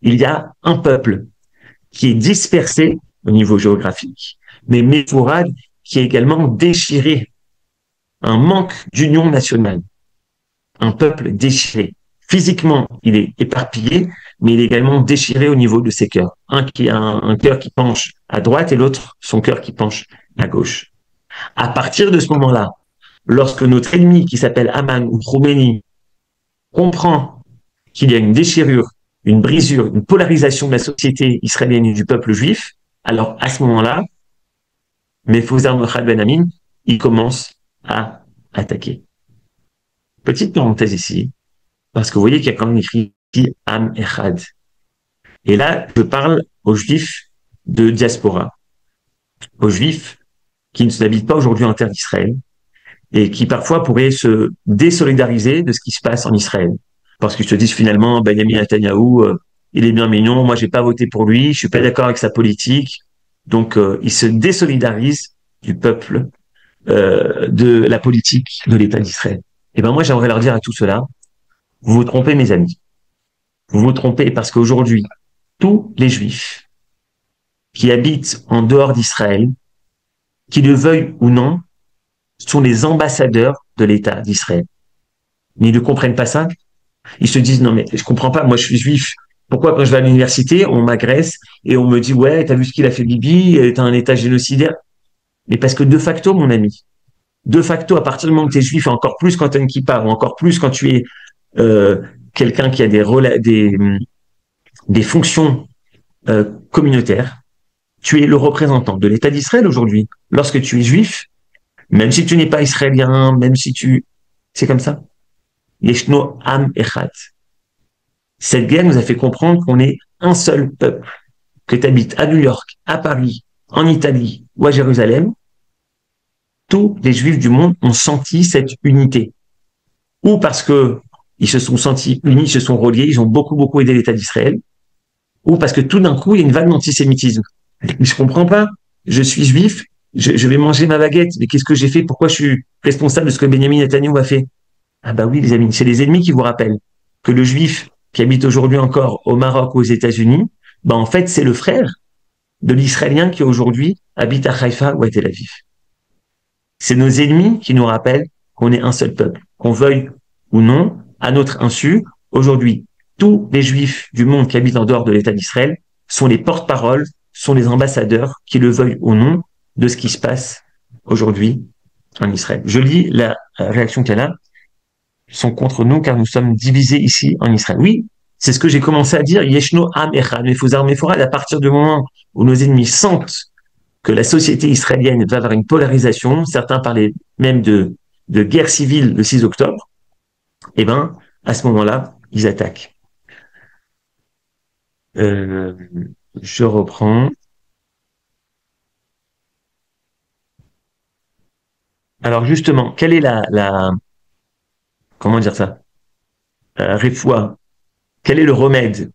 il y a un peuple qui est dispersé au niveau géographique, mais Mefourad qui est également déchiré, un manque d'union nationale, un peuple déchiré. Physiquement, il est éparpillé, mais il est également déchiré au niveau de ses cœurs. Un qui a un cœur qui penche à droite et l'autre son cœur qui penche à gauche. À partir de ce moment-là, lorsque notre ennemi qui s'appelle Aman ou Khomeini comprend qu'il y a une déchirure, une brisure, une polarisation de la société israélienne et du peuple juif, alors à ce moment-là, Mefouzar Mochad Ben Amin, il commence à attaquer. Petite parenthèse ici, parce que vous voyez qu'il y a quand même écrit Am Echad. Et là, je parle aux juifs de diaspora, aux juifs qui ne s'habitent pas aujourd'hui en terre d'Israël et qui parfois pourraient se désolidariser de ce qui se passe en Israël. Parce qu'ils se disent finalement, Benjamin Netanyahou, il est bien mignon, moi j'ai pas voté pour lui, je suis pas d'accord avec sa politique, Donc, il se désolidarise du peuple, de la politique de l'État d'Israël. Et ben moi, j'aimerais leur dire à tout cela, vous vous trompez, mes amis. Vous vous trompez parce qu'aujourd'hui, tous les Juifs qui habitent en dehors d'Israël, qui le veuillent ou non, sont les ambassadeurs de l'État d'Israël. Mais ils ne comprennent pas ça. Ils se disent, non mais je comprends pas, moi je suis juif. Pourquoi quand je vais à l'université, on m'agresse et on me dit, ouais, t'as vu ce qu'il a fait Bibi, t'as un État génocidaire. Mais parce que de facto, mon ami, de facto, à partir du moment où tu es juif, et encore plus quand tu as une kippa, ou encore plus quand tu es euh, quelqu'un qui a des fonctions communautaires, tu es le représentant de l'État d'Israël aujourd'hui. Lorsque tu es juif, même si tu n'es pas israélien, même si tu... C'est comme ça. Yeshno Am Echad. Cette guerre nous a fait comprendre qu'on est un seul peuple. Que tu habites à New York, à Paris, en Italie ou à Jérusalem, tous les juifs du monde ont senti cette unité. Ou parce que ils se sont sentis unis, ils se sont reliés, ils ont beaucoup, beaucoup aidé l'État d'Israël, ou parce que tout d'un coup, il y a une vague d'antisémitisme. Mais je comprends pas. Je suis juif, je vais manger ma baguette, mais qu'est-ce que j'ai fait? Pourquoi je suis responsable de ce que Benjamin Netanyahu a fait? Ah bah oui, les amis, c'est les ennemis qui vous rappellent que le juif qui habite aujourd'hui encore au Maroc ou aux États-Unis, bah en fait, c'est le frère de l'Israélien qui aujourd'hui habite à Haïfa ou à Tel Aviv. C'est nos ennemis qui nous rappellent qu'on est un seul peuple, qu'on veuille ou non, à notre insu. Aujourd'hui, tous les juifs du monde qui habitent en dehors de l'État d'Israël sont les porte-paroles, sont les ambassadeurs, qui le veuillent ou non, de ce qui se passe aujourd'hui en Israël. Je lis la réaction qu'elle a. Ils sont contre nous car nous sommes divisés ici en Israël. Oui, c'est ce que j'ai commencé à dire. Yeshno Am Echad, Mefouzar Meforad, à partir du moment où nos ennemis sentent que la société israélienne va vers une polarisation, certains parlaient même de guerre civile le 6 octobre, eh ben, à ce moment-là, ils attaquent. Euh, je reprends. Alors justement, quelle est comment dire ça, refoua, quel est le remède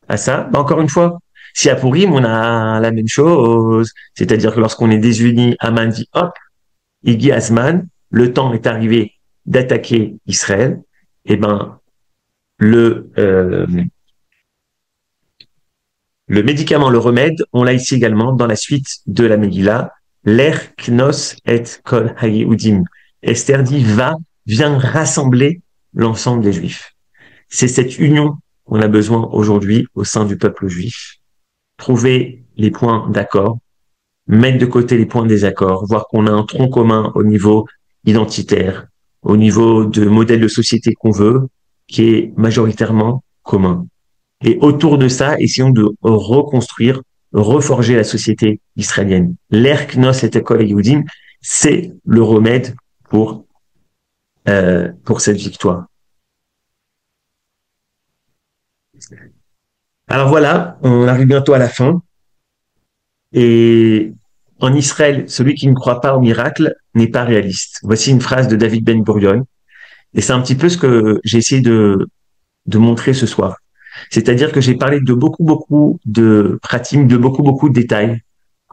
à ça? Ben, encore une fois, si à Purim, on a la même chose, c'est-à-dire que lorsqu'on est désunis, Aman dit hop, Igi Asman, le temps est arrivé d'attaquer Israël, eh ben, le, euh, le médicament, le remède, on l'a ici également dans la suite de la Megillah, l'er knos et kol hayehudim. Esther dit, viens rassembler l'ensemble des Juifs. C'est cette union qu'on a besoin aujourd'hui au sein du peuple juif. Trouver les points d'accord, mettre de côté les points de désaccord, voir qu'on a un tronc commun au niveau identitaire, au niveau de modèle de société qu'on veut, qui est majoritairement commun. Et autour de ça, essayons de reconstruire, reforger la société israélienne. L'Er Knos et Ekol Yehudim, c'est le remède pour cette victoire. Alors voilà, on arrive bientôt à la fin. Et en Israël, celui qui ne croit pas au miracle n'est pas réaliste. Voici une phrase de David Ben Gurion. Et c'est un petit peu ce que j'ai essayé de montrer ce soir. C'est-à-dire que j'ai parlé de beaucoup, beaucoup de pratiques, de beaucoup, beaucoup de détails,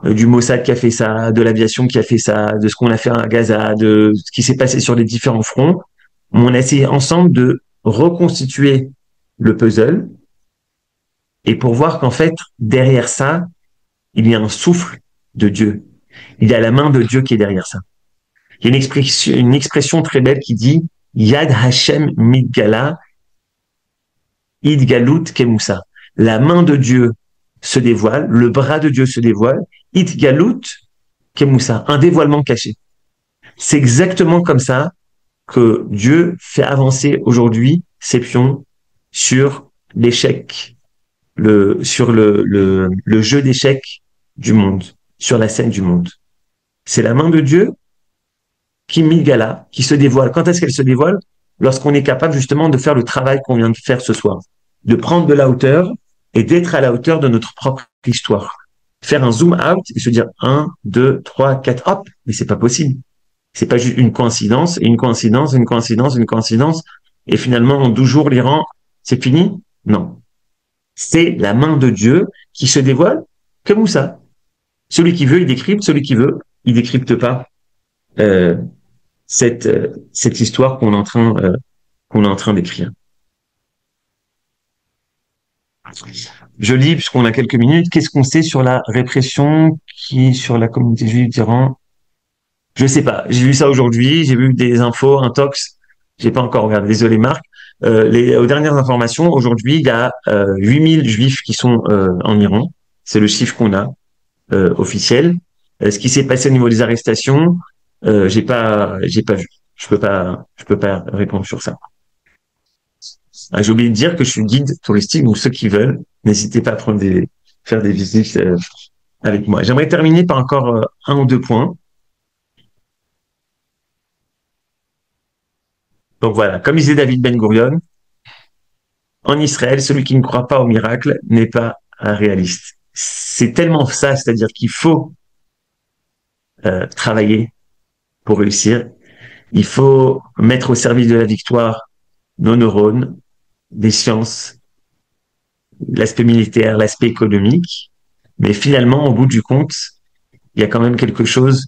du Mossad qui a fait ça, de l'aviation qui a fait ça, de ce qu'on a fait à Gaza, de ce qui s'est passé sur les différents fronts. On a essayé ensemble de reconstituer le puzzle et pour voir qu'en fait, derrière ça, il y a un souffle de Dieu. Il y a la main de Dieu qui est derrière ça. Il y a une expression très belle qui dit Yad Hashem Midgala Idgalut Kemusa. La main de Dieu se dévoile, le bras de Dieu se dévoile, Idgalut Kemusa, un dévoilement caché. C'est exactement comme ça que Dieu fait avancer aujourd'hui ses pions sur l'échec, sur le jeu d'échecs du monde, sur la scène du monde. C'est la main de Dieu qui Midgala, qui se dévoile. Quand est-ce qu'elle se dévoile? Lorsqu'on est capable justement de faire le travail qu'on vient de faire ce soir, de prendre de la hauteur et d'être à la hauteur de notre propre histoire. Faire un zoom out et se dire 1, 2, 3, 4, hop, mais c'est pas possible. C'est pas juste une coïncidence, et une coïncidence, une coïncidence, une coïncidence, et finalement en 12 jours l'Iran, c'est fini? Non. C'est la main de Dieu qui se dévoile comme Moussa. Celui qui veut, il décrypte. Celui qui veut, il décrypte pas euh, cette histoire qu'on est en train d'écrire. Je lis, puisqu'on a quelques minutes, qu'est-ce qu'on sait sur la répression qui sur la communauté juive d'Iran? Je sais pas. J'ai vu ça aujourd'hui. J'ai vu des infos, un tox. J'ai pas encore regardé. Désolé, Marc. Aux dernières informations, aujourd'hui, il y a 8000 juifs qui sont en Iran. C'est le chiffre qu'on a officiel. Ce qui s'est passé au niveau des arrestations, j'ai pas vu. Je peux pas répondre sur ça. Ah, j'ai oublié de dire que je suis guide touristique, donc ceux qui veulent, n'hésitez pas à faire des visites avec moi. J'aimerais terminer par encore un ou deux points. Donc voilà, comme disait David Ben Gurion, en Israël, celui qui ne croit pas au miracle n'est pas un réaliste. C'est tellement ça, c'est-à-dire qu'il faut travailler pour réussir. Il faut mettre au service de la victoire nos neurones, des sciences, l'aspect militaire, l'aspect économique. Mais finalement, au bout du compte, il y a quand même quelque chose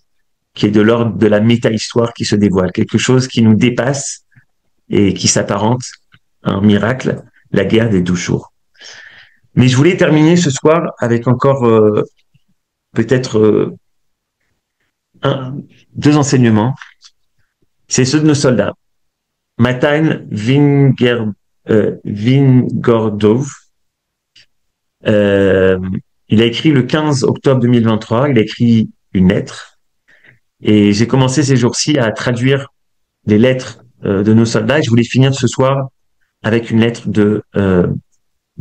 qui est de l'ordre de la méta-histoire qui se dévoile, quelque chose qui nous dépasse et qui s'apparente à un miracle, la guerre des 12 jours. Mais je voulais terminer ce soir avec encore peut-être deux enseignements. C'est ceux de nos soldats. Matan Vingordov, euh, il a écrit le 15 octobre 2023, il a écrit une lettre. Et j'ai commencé ces jours-ci à traduire les lettres de nos soldats. Et je voulais finir ce soir avec une lettre de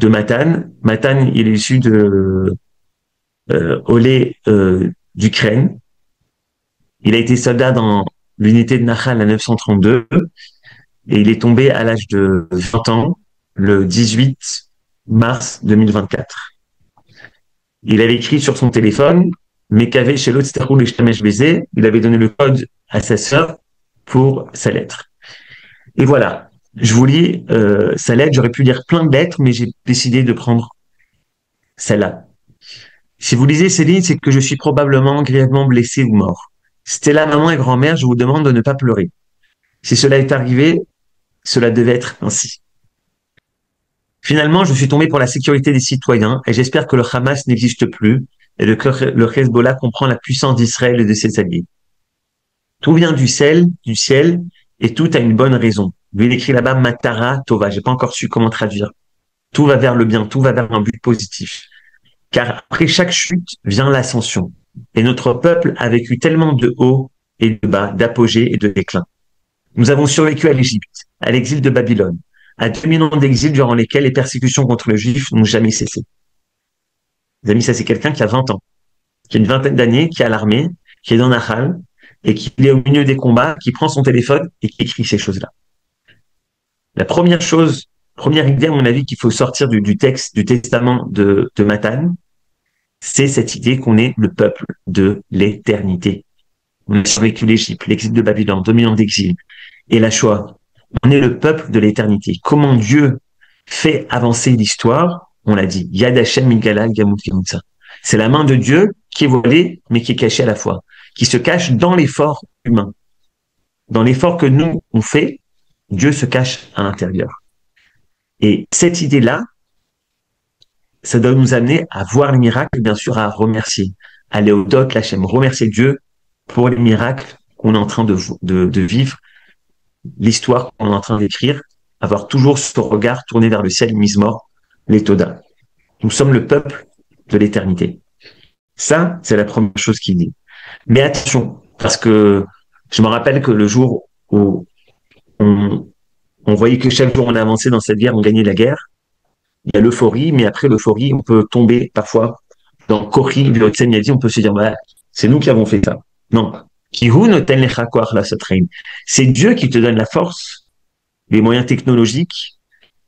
Matan. Matan, il est issu de Olé d'Ukraine. Il a été soldat dans l'unité de Nahal à 932 et il est tombé à l'âge de 20 ans le 18 mars 2024. Il avait écrit sur son téléphone Mekave chez l'autre il avait donné le code à sa sœur pour sa lettre. Et voilà, je vous lis sa lettre. J'aurais pu lire plein de lettres, mais j'ai décidé de prendre celle-là. Si vous lisez ces lignes, c'est que je suis probablement grièvement blessé ou mort. Stella, maman et grand-mère, je vous demande de ne pas pleurer. Si cela est arrivé, cela devait être ainsi. Finalement, je suis tombé pour la sécurité des citoyens et j'espère que le Hamas n'existe plus et le Hezbollah comprend la puissance d'Israël et de ses alliés. Tout vient du ciel et tout a une bonne raison. Lui, il écrit là-bas Matara Tova. J'ai pas encore su comment traduire. Tout va vers le bien, tout va vers un but positif. Car après chaque chute vient l'ascension. Et notre peuple a vécu tellement de hauts et de bas, d'apogées et de déclins. Nous avons survécu à l'Égypte, à l'exil de Babylone, à 2000 ans d'exil durant lesquels les persécutions contre les Juifs n'ont jamais cessé. Les amis, ça c'est quelqu'un qui a 20 ans, qui a une vingtaine d'années, qui est à l'armée, qui est dans Nahal, et qui est au milieu des combats, qui prend son téléphone et qui écrit ces choses-là. La première idée à mon avis qu'il faut sortir du texte, du testament de Matan, c'est cette idée qu'on est le peuple de l'éternité. On a survécu l'Égypte, l'exil de Babylone, 2000 ans d'exil, et la Shoah. On est le peuple de l'éternité. Comment Dieu fait avancer l'histoire? On l'a dit. Yad Hashem Migala Gamut Gamutsa. C'est la main de Dieu qui est voilée, mais qui est cachée à la fois, qui se cache dans l'effort humain. Dans l'effort que nous, on fait, Dieu se cache à l'intérieur. Et cette idée-là, ça doit nous amener à voir les miracles, bien sûr, à remercier. Aller au Dot, l'Hachem, remercier Dieu pour les miracles qu'on est en train de vivre, l'histoire qu'on est en train d'écrire, avoir toujours ce regard tourné vers le ciel, Mizmor, les Toda. Nous sommes le peuple de l'éternité. Ça, c'est la première chose qu'il dit. Mais attention, parce que je me rappelle que le jour où on voyait que chaque jour on avançait dans cette guerre, on gagnait la guerre, il y a l'euphorie, mais après l'euphorie, on peut tomber parfois dans Kori, on peut se dire, bah, c'est nous qui avons fait ça. Non. C'est Dieu qui te donne la force, les moyens technologiques,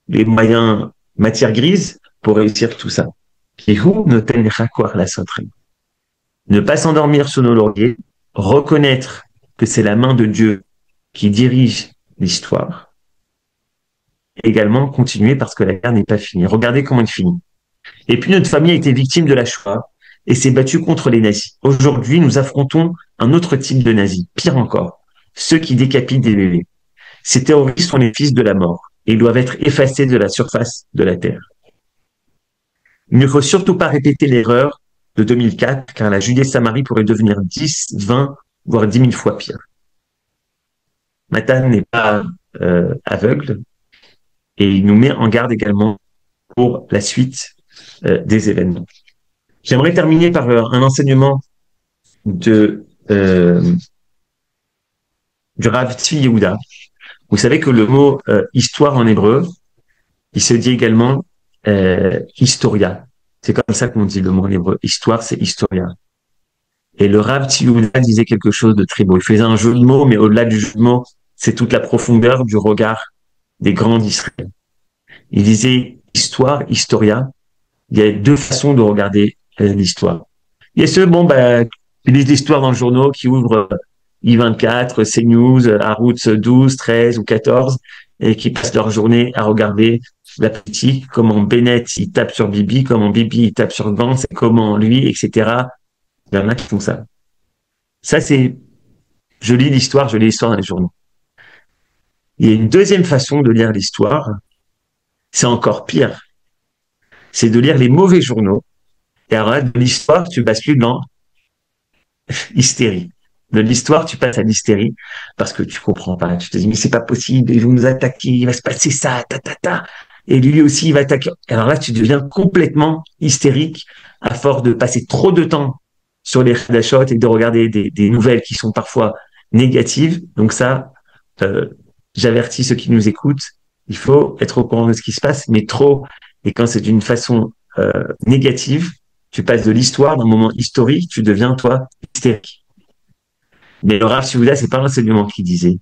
les moyens matière grise pour réussir tout ça. Ne pas s'endormir sur nos lauriers, reconnaître que c'est la main de Dieu qui dirige l'histoire, et également continuer parce que la guerre n'est pas finie. Regardez comment elle finit. Et puis notre famille a été victime de la Shoah. et s'est battu contre les nazis. Aujourd'hui, nous affrontons un autre type de nazis, pire encore, ceux qui décapitent des bébés. Ces terroristes sont les fils de la mort et ils doivent être effacés de la surface de la Terre. Il ne faut surtout pas répéter l'erreur de 2004, car la Judée-Samarie pourrait devenir 10, 20, voire 10 000 fois pire. Mathan n'est pas aveugle et il nous met en garde également pour la suite des événements. J'aimerais terminer par un enseignement du Rav Tzvi Yehuda. Vous savez que le mot histoire en hébreu, il se dit également historia. C'est comme ça qu'on dit le mot en hébreu. Histoire, c'est historia. Et le Rav Tzvi Yehuda disait quelque chose de très beau. Il faisait un jeu de mots, mais au-delà du jeu de mots, c'est toute la profondeur du regard des grands d'Israël. Il disait histoire, historia. Il y a deux façons de regarder l'histoire. Il y a ceux, qui lisent l'histoire dans le journal, qui ouvrent I24, CNews, Arutz 12, 13 ou 14, et qui passent leur journée à regarder la politique, comment Bennett, il tape sur Bibi, comment Bibi, il tape sur Gantz, comment lui, etc. Il y en a qui font ça. Ça, c'est, je lis l'histoire dans les journaux. Il y a une deuxième façon de lire l'histoire, c'est encore pire. C'est de lire les mauvais journaux. Et alors là, de l'histoire, tu bascules dans hystérie. De l'histoire, tu passes à l'hystérie parce que tu comprends pas. Tu te dis, mais c'est pas possible, ils vont nous attaquer, il va se passer ça, ta. Et lui aussi, il va attaquer. Alors là, tu deviens complètement hystérique à force de passer trop de temps sur les Hadashot et de regarder des nouvelles qui sont parfois négatives. Donc ça, j'avertis ceux qui nous écoutent, il faut être au courant de ce qui se passe, mais trop. Et quand c'est d'une façon négative, tu passes de l'histoire, d'un moment historique, tu deviens, toi, hystérique. Mais le Rav Yehuda, c'est pas l'enseignement qu'il disait.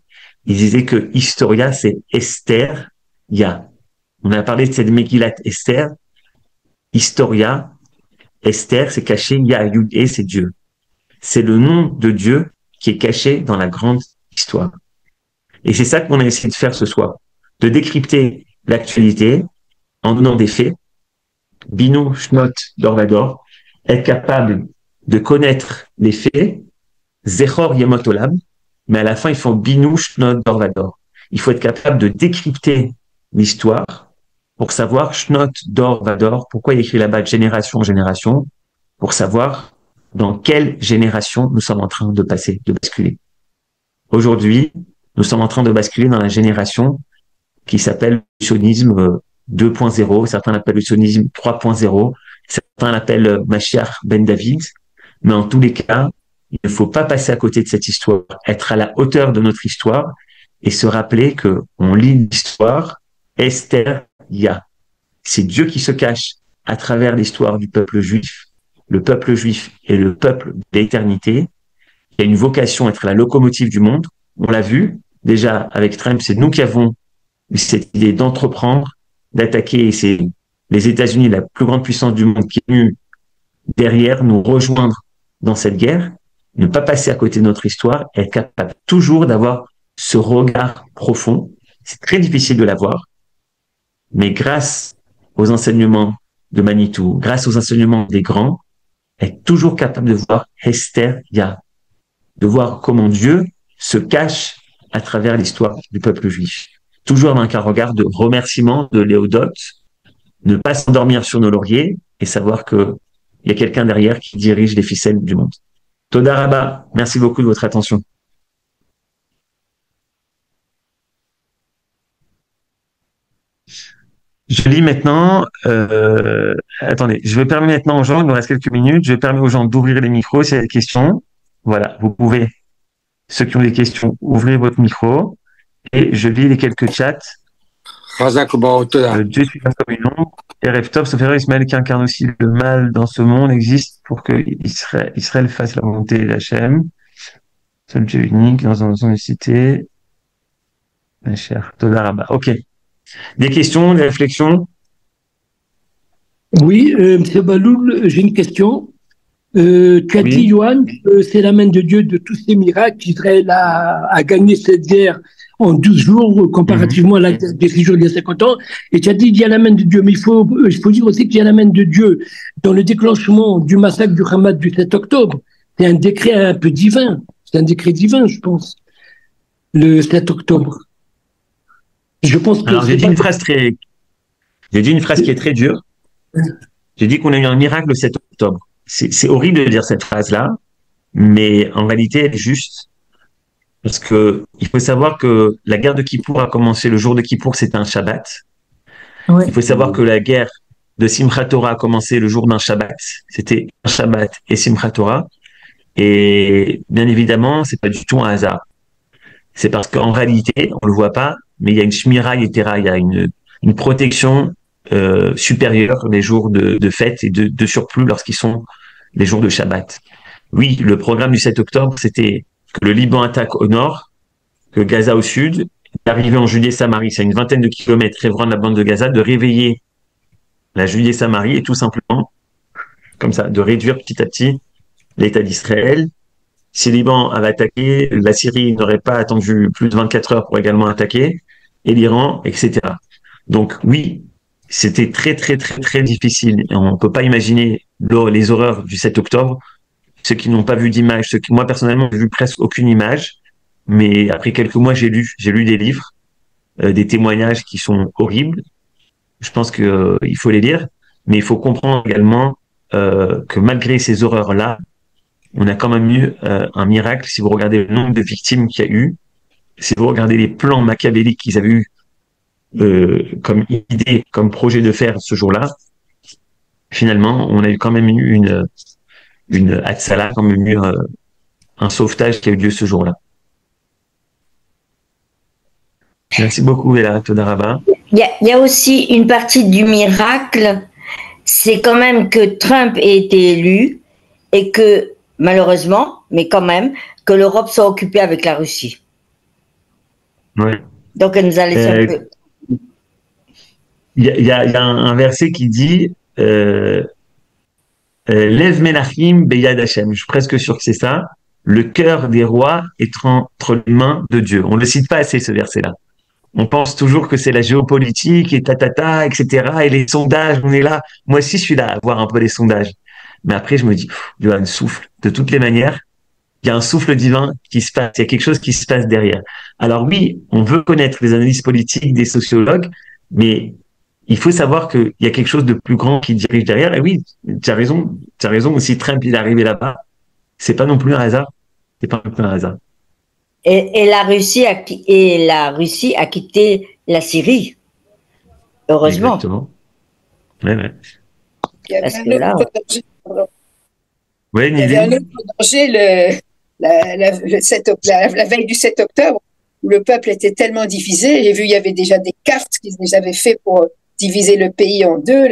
Il disait que Historia, c'est Esther, Ya. On a parlé de cette Megillat Esther. Historia, Esther, c'est caché, Ya, Yud, E, c'est Dieu. C'est le nom de Dieu qui est caché dans la grande histoire. Et c'est ça qu'on a essayé de faire ce soir. De décrypter l'actualité en donnant des faits. Bino, Shnot, Dorvador. Être capable de connaître les faits. Zechor Yemot Olam, mais à la fin, il faut binouche Shnot Dorvador. Il faut être capable de décrypter l'histoire pour savoir Shnot Dorvador, pourquoi il écrit là-bas de génération en génération, pour savoir dans quelle génération nous sommes en train de passer, de basculer. Aujourd'hui, nous sommes en train de basculer dans la génération qui s'appelle le sionisme 2.0, certains l'appellent le sionisme 3.0, certains l'appellent Mashiach Ben David, mais en tous les cas, il ne faut pas passer à côté de cette histoire, être à la hauteur de notre histoire et se rappeler que on lit l'histoire, Esther, Ya. C'est Dieu qui se cache à travers l'histoire du peuple juif. Le peuple juif est le peuple de l'éternité. Il y a une vocation à être la locomotive du monde. On l'a vu déjà avec Trump, c'est nous qui avons eu cette idée d'entreprendre, d'attaquer, et c'est les États-Unis, la plus grande puissance du monde, qui est venue derrière nous rejoindre dans cette guerre. Ne pas passer à côté de notre histoire, être capable toujours d'avoir ce regard profond. C'est très difficile de l'avoir, mais grâce aux enseignements de Manitou, grâce aux enseignements des grands, être toujours capable de voir Esther Ya, de voir comment Dieu se cache à travers l'histoire du peuple juif. Toujours avec un regard de remerciement, de léodote, ne pas s'endormir sur nos lauriers et savoir que il y a quelqu'un derrière qui dirige les ficelles du monde. Toda Rabba, merci beaucoup de votre attention. Je lis maintenant, attendez, je vais permettre maintenant aux gens, il nous reste quelques minutes, je vais permettre aux gens d'ouvrir les micros s'il y a des questions. Voilà, vous pouvez, ceux qui ont des questions, ouvrir votre micro et je lis les quelques chats. Dieu suit la communion. Et Reftov, sauf erreur, Ismaël qui incarne aussi le mal dans ce monde existe pour que Israël fasse la volonté d'Hachem. Seul Dieu unique dans une cité. Ma chère Toda Rabba. Ok. Des questions, des réflexions? Oui, M. Baloul, j'ai une question. Tu as dit, Johan, que c'est la main de Dieu de tous ces miracles qu'Israël a gagné cette guerre en 12 jours, comparativement à la guerre des 6 jours il y a 50 ans. Et tu as dit, il y a la main de Dieu. Mais il faut dire aussi qu'il y a la main de Dieu dans le déclenchement du massacre du Hamas du 7 octobre. C'est un décret un peu divin. C'est un décret divin, je pense. Le 7 octobre. Je pense que Alors, j'ai dit une phrase qui est très dure. J'ai dit qu'on a eu un miracle le 7 octobre. C'est horrible de dire cette phrase-là, mais en réalité, elle est juste. Parce que il faut savoir que la guerre de Kippour a commencé le jour de Kippour, c'était un Shabbat. Ouais. Il faut savoir que la guerre de Simchat Torah a commencé le jour d'un Shabbat. C'était un Shabbat et Simchat Torah. Et bien évidemment, c'est pas du tout un hasard. C'est parce qu'en réalité, on le voit pas, mais il y a une shmira yetera, il y a une protection supérieure les jours de fête et de surplus lorsqu'ils sont les jours de Shabbat. Oui, le programme du 7 octobre, c'était que le Liban attaque au nord, que Gaza au sud, d'arriver en Judée-Samarie, c'est une vingtaine de kilomètres, très loin de la bande de Gaza, de réveiller la Judée-Samarie et tout simplement, comme ça, de réduire petit à petit l'État d'Israël. Si le Liban avait attaqué, la Syrie n'aurait pas attendu plus de 24 heures pour également attaquer, et l'Iran, etc. Donc oui, c'était très, très, très, très difficile. Et on ne peut pas imaginer les horreurs du 7 octobre. Ceux qui n'ont pas vu d'image, moi personnellement, j'ai vu presque aucune image, mais après quelques mois, j'ai lu des livres, des témoignages qui sont horribles. Je pense que il faut les lire, mais il faut comprendre également que malgré ces horreurs-là, on a quand même eu un miracle. Si vous regardez le nombre de victimes qu'il y a eu, si vous regardez les plans machiavéliques qu'ils avaient eu comme idée, comme projet de faire ce jour-là, finalement, on a eu quand même eu une Hatsala, quand même eu un sauvetage qui a eu lieu ce jour-là. Merci beaucoup, Béla Todaraba. Il y a aussi une partie du miracle, c'est quand même que Trump ait été élu et que, malheureusement, mais quand même, que l'Europe soit occupée avec la Russie. Ouais. Donc, elle nous a laissé un peu. Il y a un verset qui dit Lev Menachim Beyad Hashem. Je suis presque sûr que c'est ça. Le cœur des rois est entre les mains de Dieu. On ne le cite pas assez, ce verset-là. On pense toujours que c'est la géopolitique et tatata, etc. Et les sondages, on est là. Moi aussi, je suis là à voir un peu les sondages. Mais après, je me dis, Johan, souffle. De toutes les manières, il y a un souffle divin qui se passe. Il y a quelque chose qui se passe derrière. Alors oui, on veut connaître les analyses politiques des sociologues, mais il faut savoir qu'il y a quelque chose de plus grand qui dirige derrière. Et oui, tu as raison aussi. Trump, il est arrivé là-bas. C'est pas non plus un hasard. C'est pas non plus un hasard. Et la Russie a quitté la Syrie. Heureusement. Exactement. Ouais. Il y avait un autre danger. Ouais, Il y avait un autre danger la veille du 7 octobre, où le peuple était tellement divisé. J'ai vu, il y avait déjà des cartes qu'ils avaient fait pour diviser le pays en deux.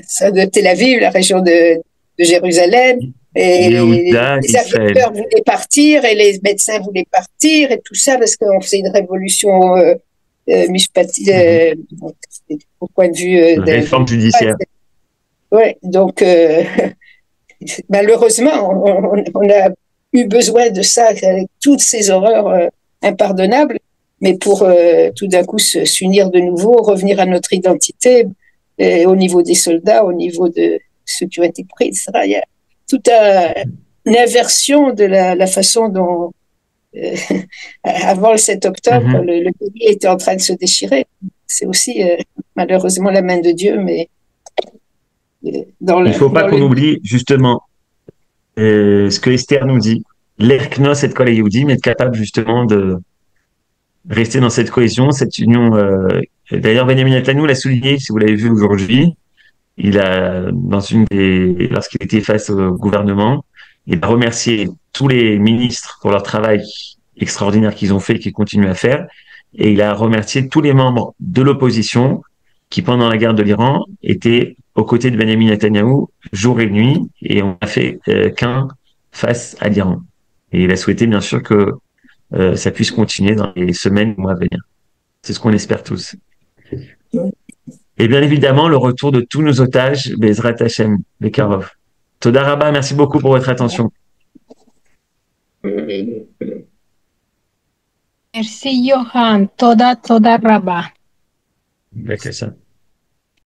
Ça de Tel Aviv, la région de Jérusalem. Et les aviateurs voulaient partir et les médecins voulaient partir et tout ça parce qu'on faisait une révolution au point de vue de réforme judiciaire. Ouais, donc malheureusement, on a eu besoin de ça avec toutes ces horreurs impardonnables, mais pour tout d'un coup s'unir de nouveau, revenir à notre identité au niveau des soldats, au niveau de ceux qui ont été pris, etc. Il y a toute une inversion de la façon dont avant le 7 octobre, le pays était en train de se déchirer. C'est aussi malheureusement la main de Dieu, mais il ne faut pas qu'on oublie justement ce que Esther nous dit. L'Erknos et Kol Yehoudi, mais être capable justement de rester dans cette cohésion, cette union. D'ailleurs, Benjamin Netanyahu l'a souligné, si vous l'avez vu aujourd'hui. Il a, lorsqu'il était face au gouvernement, il a remercié tous les ministres pour leur travail extraordinaire qu'ils ont fait et qu'ils continuent à faire. Et il a remercié tous les membres de l'opposition qui, pendant la guerre de l'Iran, étaient aux côtés de Benjamin Netanyahu jour et nuit. Et on a fait qu'un face à l'Iran. Et il a souhaité, bien sûr, que ça puisse continuer dans les semaines ou mois à venir. C'est ce qu'on espère tous. Et bien évidemment, le retour de tous nos otages, Bezrat Hashem, Bekarov. Toda Rabba, merci beaucoup pour votre attention. Merci, Johan. Toda, toda rabba. Avec ça.